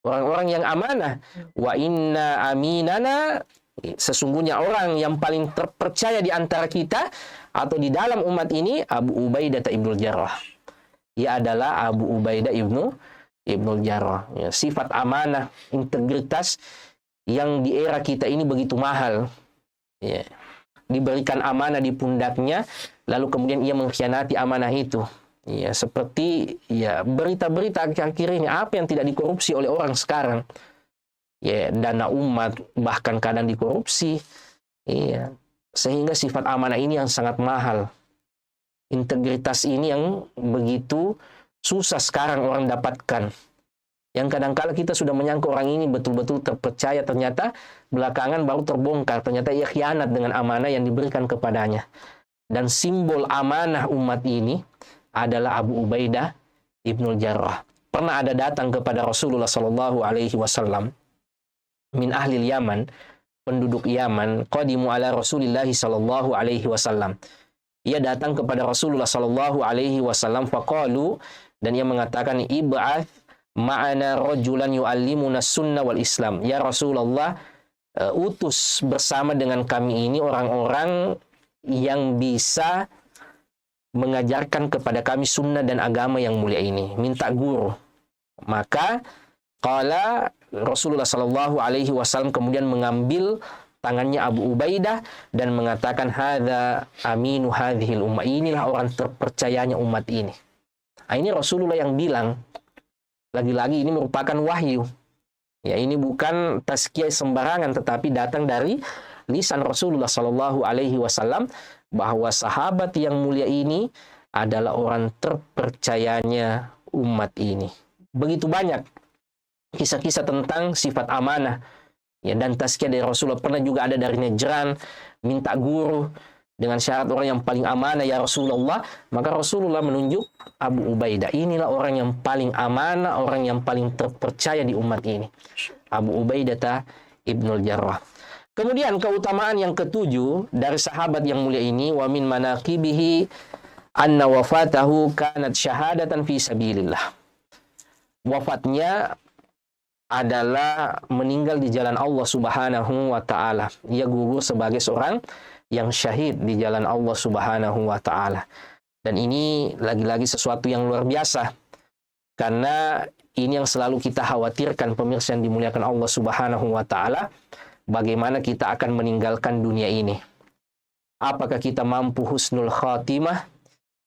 orang-orang yang amanah. Wa inna aminana, sesungguhnya orang yang paling terpercaya di antara kita atau di dalam umat ini, Abu Ubaidah ibnul Jarrah. Ia adalah Abu Ubaidah ibnul Jarrah. Ya, sifat amanah, integritas yang di era kita ini begitu mahal. Ya. Diberikan amanah di pundaknya, lalu kemudian ia mengkhianati amanah itu. Ya, seperti ya berita-berita akhir-akhir ini, apa yang tidak dikorupsi oleh orang sekarang? Ya, dana umat bahkan kadang dikorupsi. Iya. Sehingga sifat amanah ini yang sangat mahal. Integritas ini yang begitu susah sekarang orang dapatkan. Yang kadang-kala kita sudah menyangka orang ini betul-betul terpercaya, ternyata belakangan baru terbongkar. Ternyata ia khianat dengan amanah yang diberikan kepadanya. Dan simbol amanah umat ini adalah Abu Ubaidah ibnul Jarrah. Pernah ada datang kepada Rasulullah Sallallahu Alaihi Wasallam min ahli Yaman, penduduk Yaman, qadimu ala Rasulillah Sallallahu Alaihi Wasallam. Ia datang kepada Rasulullah Sallallahu Alaihi Wasallam, faqalu, dan ia mengatakan, ib'ath ma'ana rajulan yu'allimuna sunnah wal Islam. Ya Rasulullah, utus bersama dengan kami ini orang-orang yang bisa mengajarkan kepada kami sunnah dan agama yang mulia ini. Minta guru. Maka qala Rasulullah Sallallahu Alaihi Wasallam kemudian mengambil tangannya Abu Ubaidah dan mengatakan, hadza aminu hadhil ummah. Inilah orang terpercayanya umat ini. Nah, ini Rasulullah yang bilang. Lagi-lagi ini merupakan wahyu. Ya, ini bukan tazkiyah sembarangan, tetapi datang dari lisan Rasulullah Sallallahu Alaihi Wasallam bahwa sahabat yang mulia ini adalah orang terpercayanya umat ini. Begitu banyak kisah-kisah tentang sifat amanah. Ya, dan tazkiyah dari Rasulullah. Pernah juga ada dari Najran, minta guru dengan syarat orang yang paling amanah ya Rasulullah. Maka Rasulullah menunjuk Abu Ubaidah. Inilah orang yang paling amanah, orang yang paling terpercaya di umat ini. Abu Ubaidah ibnul Jarrah. Kemudian keutamaan yang ketujuh dari sahabat yang mulia ini, wa min manaqibihi anna wafatahu kanat syahadatan fi sabilillah. Wafatnya adalah meninggal di jalan Allah Subhanahu wa taala. Ia gugur sebagai seorang yang syahid di jalan Allah Subhanahu wa taala. Dan ini lagi-lagi sesuatu yang luar biasa. Karena ini yang selalu kita khawatirkan, pemirsa yang dimuliakan Allah Subhanahu wa taala, bagaimana kita akan meninggalkan dunia ini. Apakah kita mampu husnul khatimah,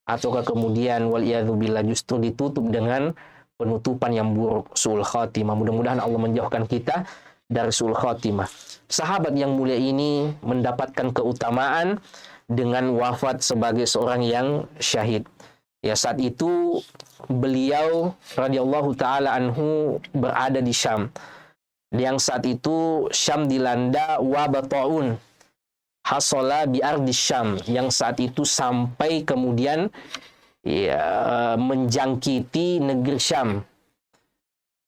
ataukah kemudian waliyadzubillah justru ditutup dengan penutupan yang buruk, su'ul khatimah. Mudah-mudahan Allah menjauhkan kita dari su'ul khatimah. Sahabat yang mulia ini mendapatkan keutamaan dengan wafat sebagai seorang yang syahid. Ya, saat itu beliau radhiyallahu taala anhu berada di Syam. Yang saat itu Syam dilanda wabah taun. Hasala bi ardi Syam, yang saat itu sampai kemudian ya, menjangkiti negeri Syam.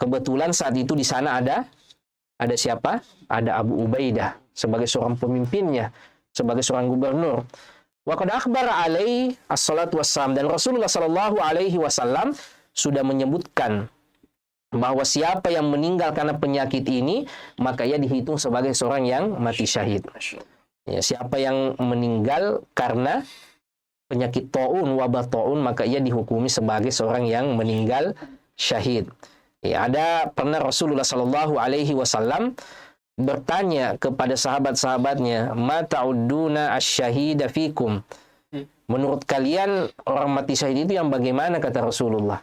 Kebetulan saat itu di sana ada siapa? Ada Abu Ubaidah sebagai seorang pemimpinnya, sebagai seorang gubernur. Wa qad akhbara alaihi assalatu wassalam, dan Rasulullah sallallahu alaihi wasallam sudah menyebutkan bahwa siapa yang meninggal karena penyakit ini, maka ia dihitung sebagai seorang yang mati syahid. Ya, siapa yang meninggal karena penyakit taun, wabah taun, maka ia dihukumi sebagai seorang yang meninggal syahid. Ya, ada pernah Rasulullah sallallahu alaihi wasallam bertanya kepada sahabat-sahabatnya, "Ma ta'udduna asy-syahida fikum?" Menurut kalian orang mati syahid itu yang bagaimana, kata Rasulullah.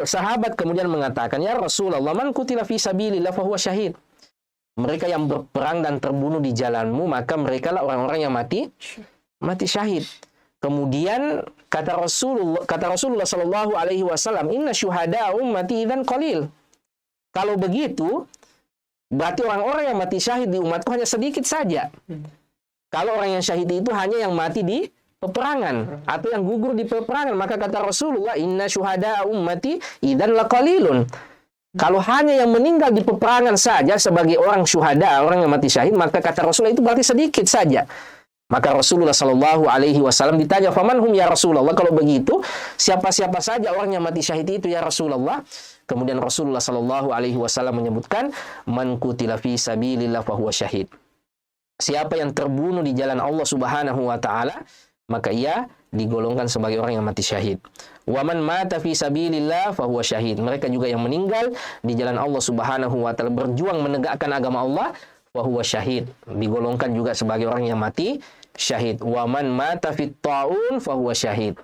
Sahabat kemudian mengatakan, "Ya Rasulullah, man qutila fi sabilillah fa huwa syahid." mereka yang berperang dan terbunuh di jalanmu, maka mereka lah orang-orang yang mati syahid. Kemudian kata Rasulullah Shallallahu Alaihi Wasallam, Inna syuhada ummati idzan qalil. Kalau begitu, berarti orang-orang yang mati syahid di umatku hanya sedikit saja. Kalau orang yang syahid itu hanya yang mati di peperangan atau yang gugur di peperangan, maka kata Rasulullah, Inna syuhada ummati idzan laqalilun. Kalau hanya yang meninggal di peperangan saja sebagai orang syuhada, orang yang mati syahid, maka kata Rasulullah itu berarti sedikit saja. Maka Rasulullah Shallallahu Alaihi Wasallam ditanya, "Faman hum ya Rasulullah?" Kalau begitu, siapa-siapa saja orang yang mati syahid itu ya Rasulullah? Kemudian Rasulullah Shallallahu Alaihi Wasallam menyebutkan, "Man qutila fi sabilillah fahuwa syahid." Siapa yang terbunuh di jalan Allah Subhanahu wa taala, maka ia digolongkan sebagai orang yang mati syahid. Wa man mata fi sabilillah fahuwa syahid. Mereka juga yang meninggal di jalan Allah Subhanahu wa taala berjuang menegakkan agama Allah, fahuwa syahid, digolongkan juga sebagai orang yang mati syahid. Wa man mata fit taun fahuwa syahid.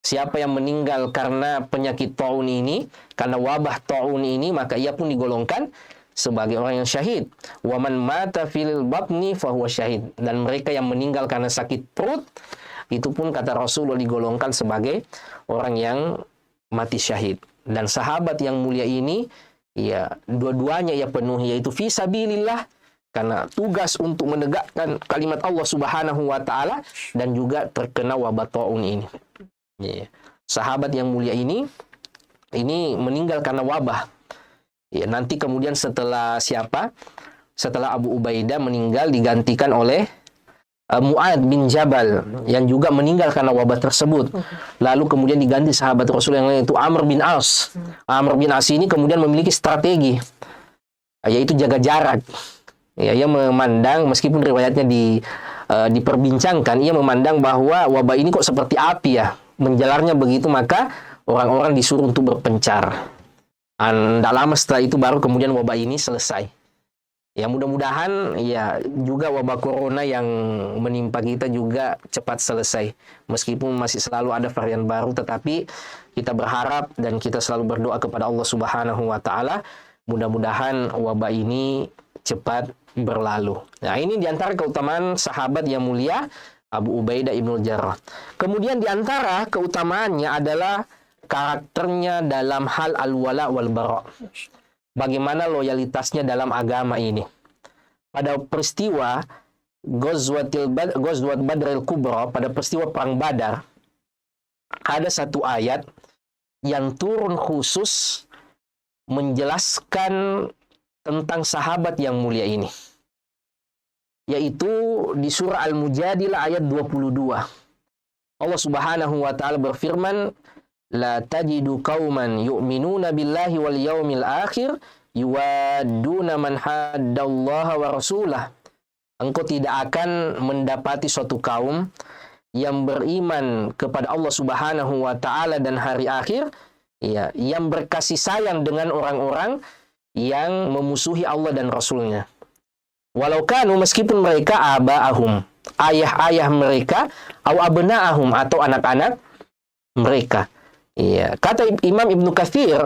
Siapa yang meninggal karena penyakit taun ini, karena wabah taun ini, maka ia pun digolongkan sebagai orang yang syahid. Wa man mata fil batni fahuwa syahid. Dan mereka yang meninggal karena sakit perut, itu pun kata Rasulullah digolongkan sebagai orang yang mati syahid. Dan sahabat yang mulia ini, ya dua-duanya ia penuhi, yaitu fi sabilillah, karena tugas untuk menegakkan kalimat Allah Subhanahu wa taala, dan juga terkena wabah taun ini. Ya. Sahabat yang mulia ini meninggal karena wabah. Ya, nanti kemudian setelah siapa? Setelah Abu Ubaidah meninggal digantikan oleh Mu'adz bin Jabal yang juga meninggal karena wabah tersebut. Lalu kemudian diganti sahabat Rasul yang lain, itu Amr bin As. Amr bin As ini kemudian memiliki strategi, yaitu jaga jarak. Ya, ia memandang, meskipun riwayatnya diperbincangkan, ia memandang bahwa wabah ini kok seperti api ya, menjalarnya begitu, maka orang-orang disuruh untuk berpencar. Tidak lama setelah itu baru kemudian wabah ini selesai. Ya mudah-mudahan ya juga wabah corona yang menimpa kita juga cepat selesai. Meskipun masih selalu ada varian baru, tetapi kita berharap dan kita selalu berdoa kepada Allah Subhanahu wa taala, mudah-mudahan wabah ini cepat berlalu. Nah, ini diantara keutamaan sahabat yang mulia Abu Ubaidah ibnul Jarrah. Kemudian diantara keutamaannya adalah karakternya dalam hal al-wala wal bara. Bagaimana loyalitasnya dalam agama ini. Pada peristiwa Ghazwat Badril Kubra, pada peristiwa Perang Badar, ada satu ayat yang turun khusus menjelaskan tentang sahabat yang mulia ini. Yaitu di surah Al-Mujadilah ayat 22. Allah Subhanahu wa taala berfirman, La tajidu qauman yu'minuna billahi wal yaumil akhir yuwadduna man haddallaha wa rasulah. Engkau tidak akan mendapati suatu kaum yang beriman kepada Allah Subhanahu wa taala dan hari akhir, ya, yang berkasih sayang dengan orang-orang yang memusuhi Allah dan Rasulnya. Walau kanu, meskipun mereka aba'ahum, ayah-ayah mereka, au abna'ahum, atau anak-anak mereka. Iya, kata Imam Ibnu Katsir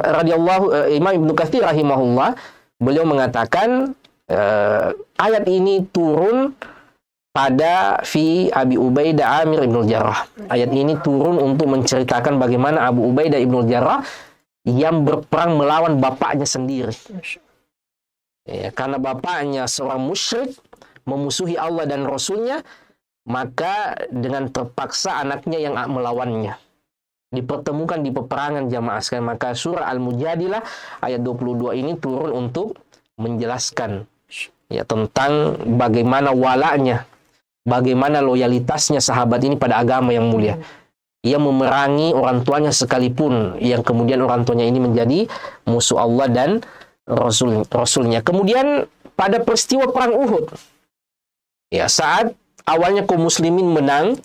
rahimahullah, beliau mengatakan ayat ini turun pada fi Abi Ubaidah Amir ibnul Jarrah. Ayat ini turun untuk menceritakan bagaimana Abu Ubaidah ibnul Jarrah yang berperang melawan bapaknya sendiri. Ya, karena bapaknya seorang musyrik, memusuhi Allah dan Rasulnya, maka dengan terpaksa anaknya yang melawannya. Dipertemukan di peperangan jamaah sekalian. Maka surah Al-Mujadilah ayat 22 ini turun untuk menjelaskan ya tentang bagaimana walanya, bagaimana loyalitasnya sahabat ini pada agama yang mulia. Ia memerangi orang tuanya sekalipun, yang kemudian orang tuanya ini menjadi musuh Allah dan Rasulnya. Kemudian pada peristiwa perang Uhud, ya, saat awalnya kaum muslimin menang,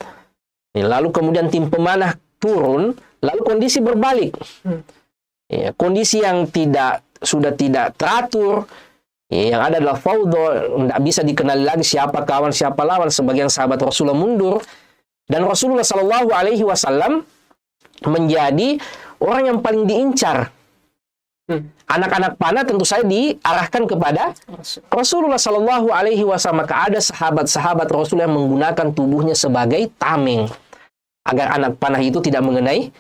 lalu kemudian tim pemanah turun, lalu kondisi berbalik. Ya, kondisi yang sudah tidak teratur, ya, yang ada adalah faudo, tidak bisa dikenali lagi siapa kawan siapa lawan. Sebagian sahabat Rasulullah mundur, dan Rasulullah Shallallahu Alaihi Wasallam menjadi orang yang paling diincar. Anak-anak panah tentu saja diarahkan kepada Rasulullah Shallallahu Alaihi Wasallam. Maka ada sahabat-sahabat Rasul yang menggunakan tubuhnya sebagai tameng agar anak panah itu tidak mengenai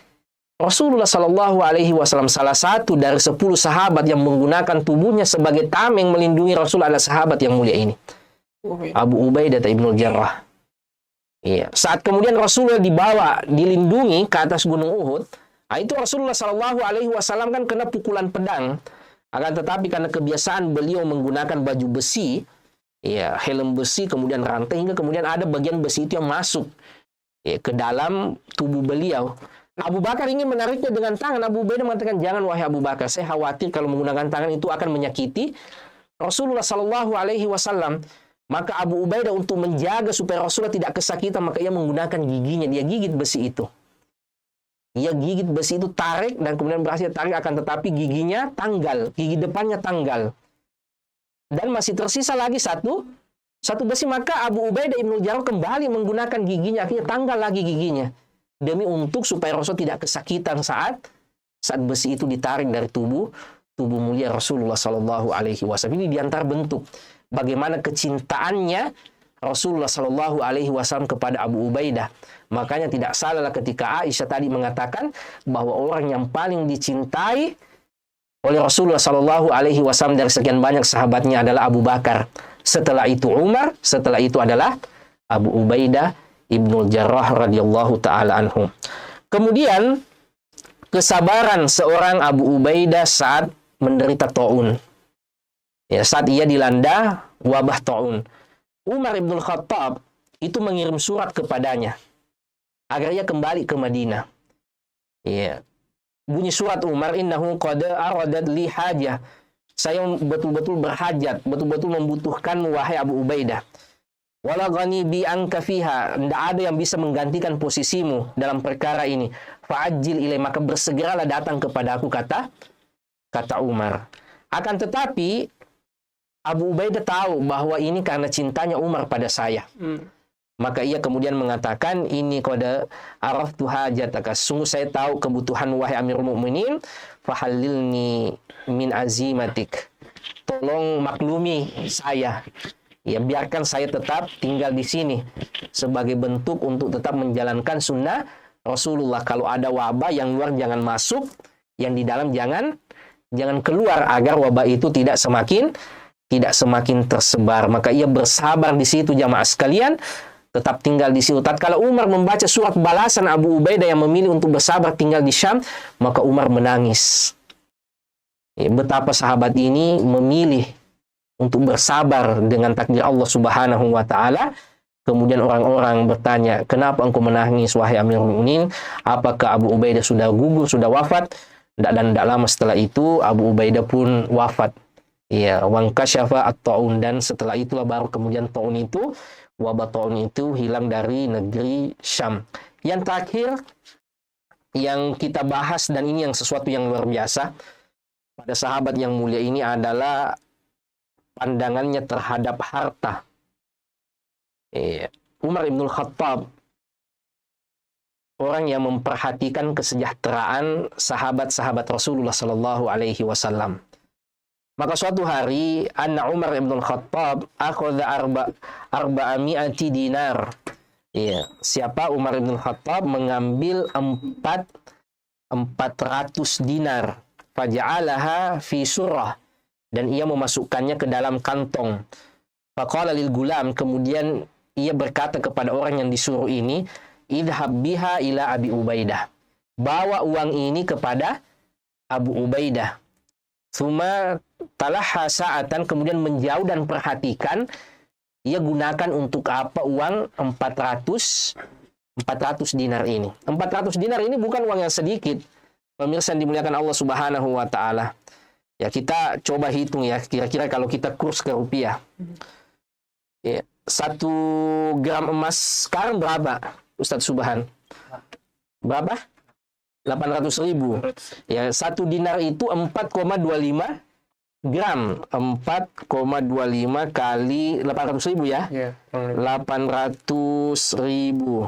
Rasulullah Shallallahu Alaihi Wasallam. Salah satu dari 10 sahabat yang menggunakan tubuhnya sebagai tameng melindungi Rasul adalah sahabat yang mulia ini, Abu Ubaidah ibnul Jarrah. Iya. Saat kemudian Rasulullah dibawa, dilindungi ke atas gunung Uhud, itu Rasulullah Shallallahu Alaihi Wasallam kan kena pukulan pedang. Akan tetapi karena kebiasaan beliau menggunakan baju besi, ya, helm besi, kemudian rantai, hingga kemudian ada bagian besi itu yang masuk ya, ke dalam tubuh beliau. Abu Bakar ingin menariknya dengan tangan. Abu Ubaidah mengatakan, jangan wahai Abu Bakar, saya khawatir kalau menggunakan tangan itu akan menyakiti Rasulullah Shallallahu Alaihi Wasallam. Maka Abu Ubaidah untuk menjaga supaya Rasulullah tidak kesakitan, maka ia menggunakan giginya. Dia gigit besi itu. Ia gigit besi itu, tarik, dan kemudian berhasil tarik, akan tetapi giginya tanggal. Gigi depannya tanggal. Dan masih tersisa lagi satu besi. Maka Abu Ubaidah ibnul Jarrah kembali menggunakan giginya. Akhirnya tanggal lagi giginya. Demi untuk supaya Rasul tidak kesakitan saat besi itu ditarik dari tubuh mulia Rasulullah Sallallahu Alaihi Wasallam. Ini diantar bentuk bagaimana kecintaannya Rasulullah Sallallahu Alaihi Wasallam kepada Abu Ubaidah. Makanya tidak salah ketika Aisyah tadi mengatakan bahwa orang yang paling dicintai oleh Rasulullah Sallallahu Alaihi Wasallam dari sekian banyak sahabatnya adalah Abu Bakar. Setelah itu Umar, setelah itu adalah Abu Ubaidah ibnul Jarrah radhiyallahu taala anhu. Kemudian kesabaran seorang Abu Ubaidah saat menderita taun. Ya, saat ia dilanda wabah taun. Umar ibn Khattab itu mengirim surat kepadanya agar ia kembali ke Madinah. Ya. Bunyi surat Umar, innahu qad aradat li hajah. Saya betul-betul berhajat, betul-betul membutuhkan wahai Abu Ubaidah. Wala ghani bi anka fiha. Tidak ada yang bisa menggantikan posisimu dalam perkara ini. Fa'ajil ilai, maka bersegeralah datang kepada aku, kata Umar. Akan tetapi Abu Ubaidah tahu bahwa ini karena cintanya Umar pada saya. Maka ia kemudian mengatakan, ini qad araftu hajataka. Sungguh saya tahu kebutuhan wahai Amirul Mukminin, fahalilni min azimatik. Tolong maklumi saya. Ya, biarkan saya tetap tinggal di sini sebagai bentuk untuk tetap menjalankan sunnah Rasulullah. Kalau ada wabah, yang luar jangan masuk, yang di dalam jangan keluar, agar wabah itu tidak semakin tersebar. Maka ia bersabar di situ, jamaah sekalian, tetap tinggal di situ. Tatkala Umar membaca surat balasan Abu Ubaidah yang memilih untuk bersabar tinggal di Syam, maka Umar menangis. Ya, betapa sahabat ini memilih untuk bersabar dengan takdir Allah Subhanahu wa taala. Kemudian orang-orang bertanya, "Kenapa engkau menangis wahai Amirul Mukminin? Apakah Abu Ubaidah sudah gugur, sudah wafat?" Dan tidak lama setelah itu Abu Ubaidah pun wafat. Ya, wangkasyafa at-taun, dan setelah itulah baru kemudian taun itu, wabah taun itu hilang dari negeri Syam. Yang terakhir yang kita bahas, dan ini yang sesuatu yang luar biasa pada sahabat yang mulia ini, adalah pandangannya terhadap harta. Umar ibn Khattab orang yang memperhatikan kesejahteraan sahabat-sahabat Rasulullah Sallallahu Alaihi Wasallam. Maka suatu hari, anna Umar ibn Khattab akhadha arba'ami'ati dinar. Iya, siapa Umar ibn Khattab mengambil 400 dinar. Faja'alaha fi surah, dan ia memasukkannya ke dalam kantong. Faqala lil gulam, kemudian ia berkata kepada orang yang disuruh ini, idhab biha ila Abi Ubaidah. Bawa uang ini kepada Abu Ubaidah. Tsumma talaha sa'atan, kemudian menjauh dan perhatikan ia gunakan untuk apa uang 400 dinar ini. 400 dinar ini bukan uang yang sedikit. Pemirsa yang dimuliakan Allah Subhanahu wa taala. Ya, kita coba hitung ya, kira-kira kalau kita kurs ke rupiah. Ya, 1 gram emas sekarang berapa, Ustadz Subhan? Berapa? 800.000. Ya, 1 dinar itu 4,25 gram. 4,25 kali 800.000 ya? 800.000.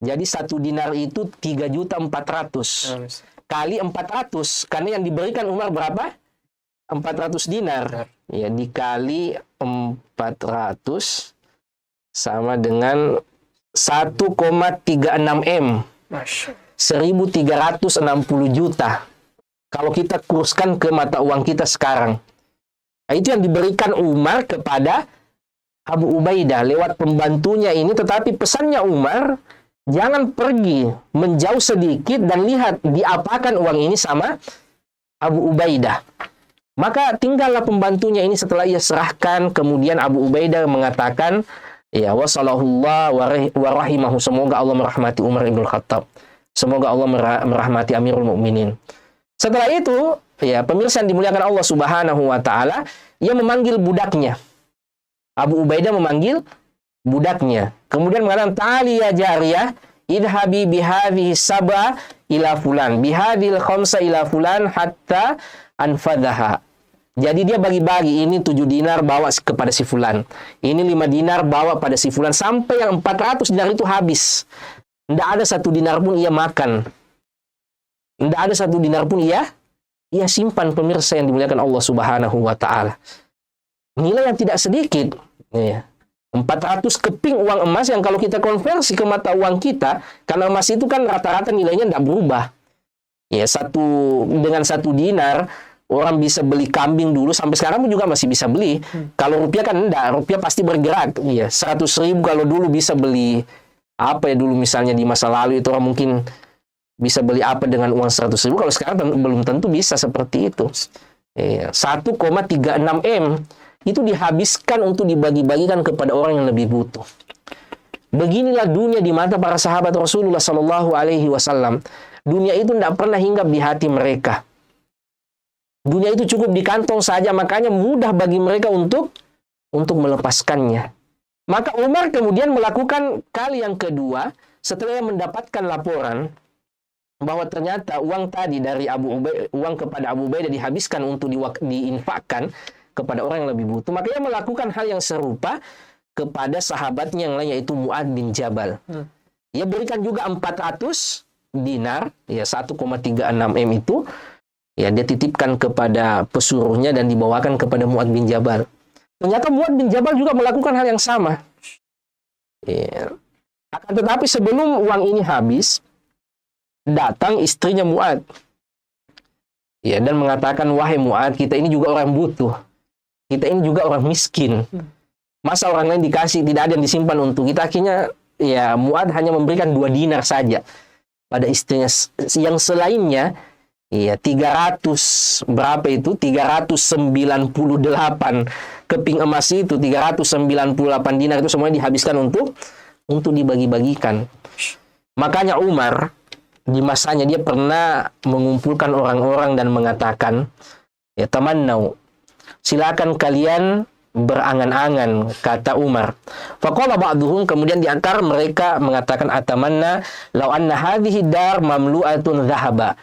Jadi 1 dinar itu 3.400.000. kali 400. Karena yang diberikan Umar berapa? 400 dinar. Ya, dikali 400 sama dengan 1,36 M. 1.360 juta. Kalau kita kurskan ke mata uang kita sekarang. Nah, itu yang diberikan Umar kepada Abu Ubaidah lewat pembantunya ini. Tetapi pesannya Umar, jangan pergi, menjauh sedikit dan lihat diapakan uang ini sama Abu Ubaidah. Maka tinggallah pembantunya ini setelah ia serahkan. Kemudian Abu Ubaidah mengatakan, ya wasallallahu wa rahimahu, semoga Allah merahmati Umar ibn Khattab. Semoga Allah merahmati Amirul Mukminin. Setelah itu, ya pemirsa yang dimuliakan Allah Subhanahu wa taala, ia memanggil budaknya. Abu Ubaidah memanggil budaknya. Kemudian mengatakan, "Ta'ali ya jariyah, idhabi bihadhihi sab'a ila fulan, bihadhil khamsa ila fulan hatta anfadhaha." Jadi dia bagi-bagi, ini 7 dinar bawa kepada si fulan. Ini 5 dinar bawa pada si fulan sampai yang 400 dinar itu habis. Tidak ada 1 dinar pun ia makan. Tidak ada 1 dinar pun ia simpan, pemirsa yang dimuliakan Allah Subhanahu wa taala. Nilai yang tidak sedikit. Ya. 400 keping uang emas yang kalau kita konversi ke mata uang kita, karena emas itu kan rata-rata nilainya tidak berubah. Ya, dengan 1 dinar orang bisa beli kambing dulu, sampai sekarang pun juga masih bisa beli. Kalau rupiah kan enggak, rupiah pasti bergerak. Ya, 100.000 kalau dulu bisa beli apa ya, dulu misalnya di masa lalu itu orang mungkin bisa beli apa dengan uang 100.000, kalau sekarang belum tentu bisa seperti itu. 1,36 M itu dihabiskan untuk dibagi-bagikan kepada orang yang lebih butuh. Beginilah dunia di mata para sahabat Rasulullah Sallallahu Alaihi Wasallam. Dunia itu tidak pernah hinggap di hati mereka. Dunia itu cukup di kantong saja, makanya mudah bagi mereka untuk melepaskannya. Maka Umar kemudian melakukan kali yang kedua setelah mendapatkan laporan bahwa ternyata uang tadi dari uang kepada Abu Ubaidah dihabiskan untuk diinfakkan kepada orang yang lebih butuh. Maka ia melakukan hal yang serupa kepada sahabatnya yang lain, yaitu Mu'adz bin Jabal. Ia berikan juga 400 dinar, ya 1,36 M itu, ya dia titipkan kepada pesuruhnya dan dibawakan kepada Mu'adz bin Jabal. Ternyata Mu'adz bin Jabal juga melakukan hal yang sama. Ya. Akan tetapi sebelum uang ini habis, datang istrinya Mu'adz. Ya, dan mengatakan, "Wahai Mu'adz, kita ini juga orang butuh. Kita ini juga orang miskin. Masa orang lain dikasih, tidak ada yang disimpan untuk kita?" Akhirnya, ya Mu'adz hanya memberikan 2 dinar saja pada istrinya. Yang selainnya, ya 398 keping emas itu, 398 dinar itu semuanya dihabiskan untuk dibagi-bagikan. Makanya Umar di masanya dia pernah mengumpulkan orang-orang dan mengatakan, ya tamannau, silakan kalian berangan-angan, kata Umar. Faqala ba'duhum, kemudian di antara mereka mengatakan, atamanna law anna hadhihi dar mamlu'atun dhahaba.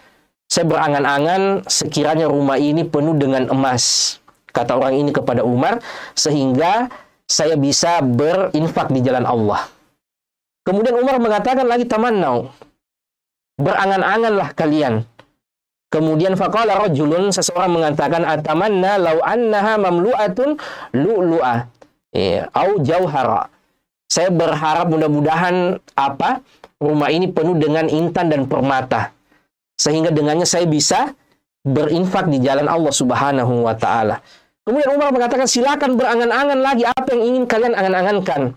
Saya berangan-angan sekiranya rumah ini penuh dengan emas, kata orang ini kepada Umar, sehingga saya bisa berinfak di jalan Allah. Kemudian Umar mengatakan lagi, tamannau, berangan-anganlah kalian. Kemudian faqala rajulun, seseorang mengatakan, atamanna law annaha mamlu'atun lu'lu'ah au jauhara. Saya berharap mudah-mudahan rumah ini penuh dengan intan dan permata, sehingga dengannya saya bisa berinfak di jalan Allah Subhanahu wa taala. Kemudian Umar mengatakan, silakan berangan-angan lagi, apa yang ingin kalian angan-angankan.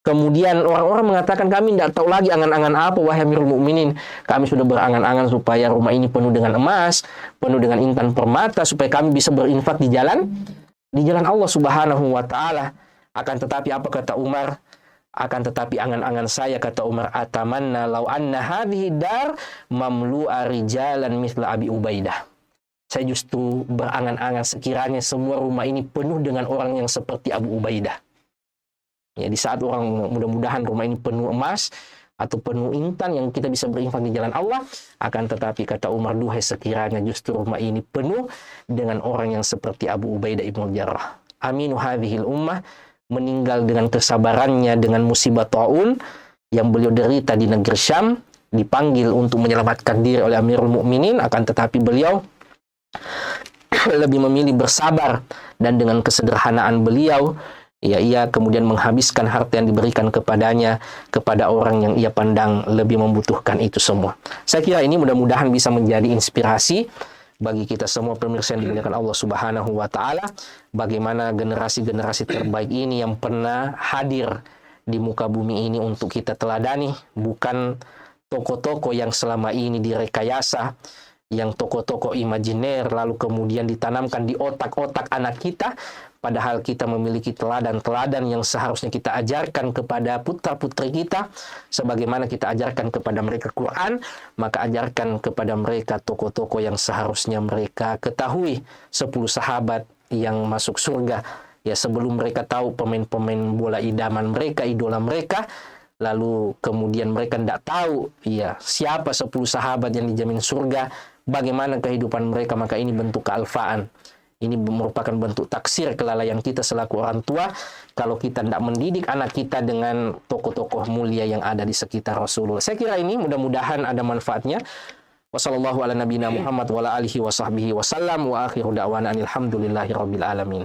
Kemudian orang-orang mengatakan, kami tidak tahu lagi angan-angan apa, wahai Amirul Mukminin. Kami sudah berangan-angan supaya rumah ini penuh dengan emas, penuh dengan intan permata, supaya kami bisa berinfak di jalan Allah Subhanahu wa taala. Akan tetapi apa kata Umar? Akan tetapi angan-angan saya, kata Umar, atamanna law anna hadhihi dar mamlu'a rijalan mithla Abi Ubaidah. Saya justru berangan-angan sekiranya semua rumah ini penuh dengan orang yang seperti Abu Ubaidah. Ya, di saat orang mudah-mudahan rumah ini penuh emas atau penuh intan yang kita bisa berinfak di jalan Allah, akan tetapi kata Umar, duhai sekiranya justru rumah ini penuh dengan orang yang seperti Abu Ubaidah ibn Jarrah. Aminu hadhil ummah, meninggal dengan kesabarannya dengan musibah ta'un yang beliau derita di negeri Syam, dipanggil untuk menyelamatkan diri oleh Amirul Mukminin, akan tetapi beliau lebih memilih bersabar, dan dengan kesederhanaan beliau, ya, ia kemudian menghabiskan harta yang diberikan kepadanya kepada orang yang ia pandang lebih membutuhkan itu semua. Saya kira ini mudah-mudahan bisa menjadi inspirasi bagi kita semua pemirsa yang dimuliakan Allah Subhanahu wa taala, bagaimana generasi-generasi terbaik ini yang pernah hadir di muka bumi ini untuk kita teladani, bukan tokoh-tokoh yang selama ini direkayasa, yang tokoh-tokoh imajiner lalu kemudian ditanamkan di otak-otak anak kita, padahal kita memiliki teladan-teladan yang seharusnya kita ajarkan kepada putra-putri kita, sebagaimana kita ajarkan kepada mereka Quran, maka ajarkan kepada mereka tokoh-tokoh yang seharusnya mereka ketahui, 10 sahabat yang masuk surga, ya, sebelum mereka tahu pemain-pemain bola idaman mereka, idola mereka, lalu kemudian mereka tidak tahu, ya, siapa 10 sahabat yang dijamin surga, bagaimana kehidupan mereka, maka ini bentuk kealfaan. Ini merupakan bentuk taksir kelalaian kita selaku orang tua kalau kita tidak mendidik anak kita dengan tokoh-tokoh mulia yang ada di sekitar Rasulullah. Saya kira ini mudah-mudahan ada manfaatnya. Wassallallahu ala nabiyina Muhammad wa ala alihi wa sahbihi wa sallam wa akhiru da'wana alhamdulillahi rabbil alamin.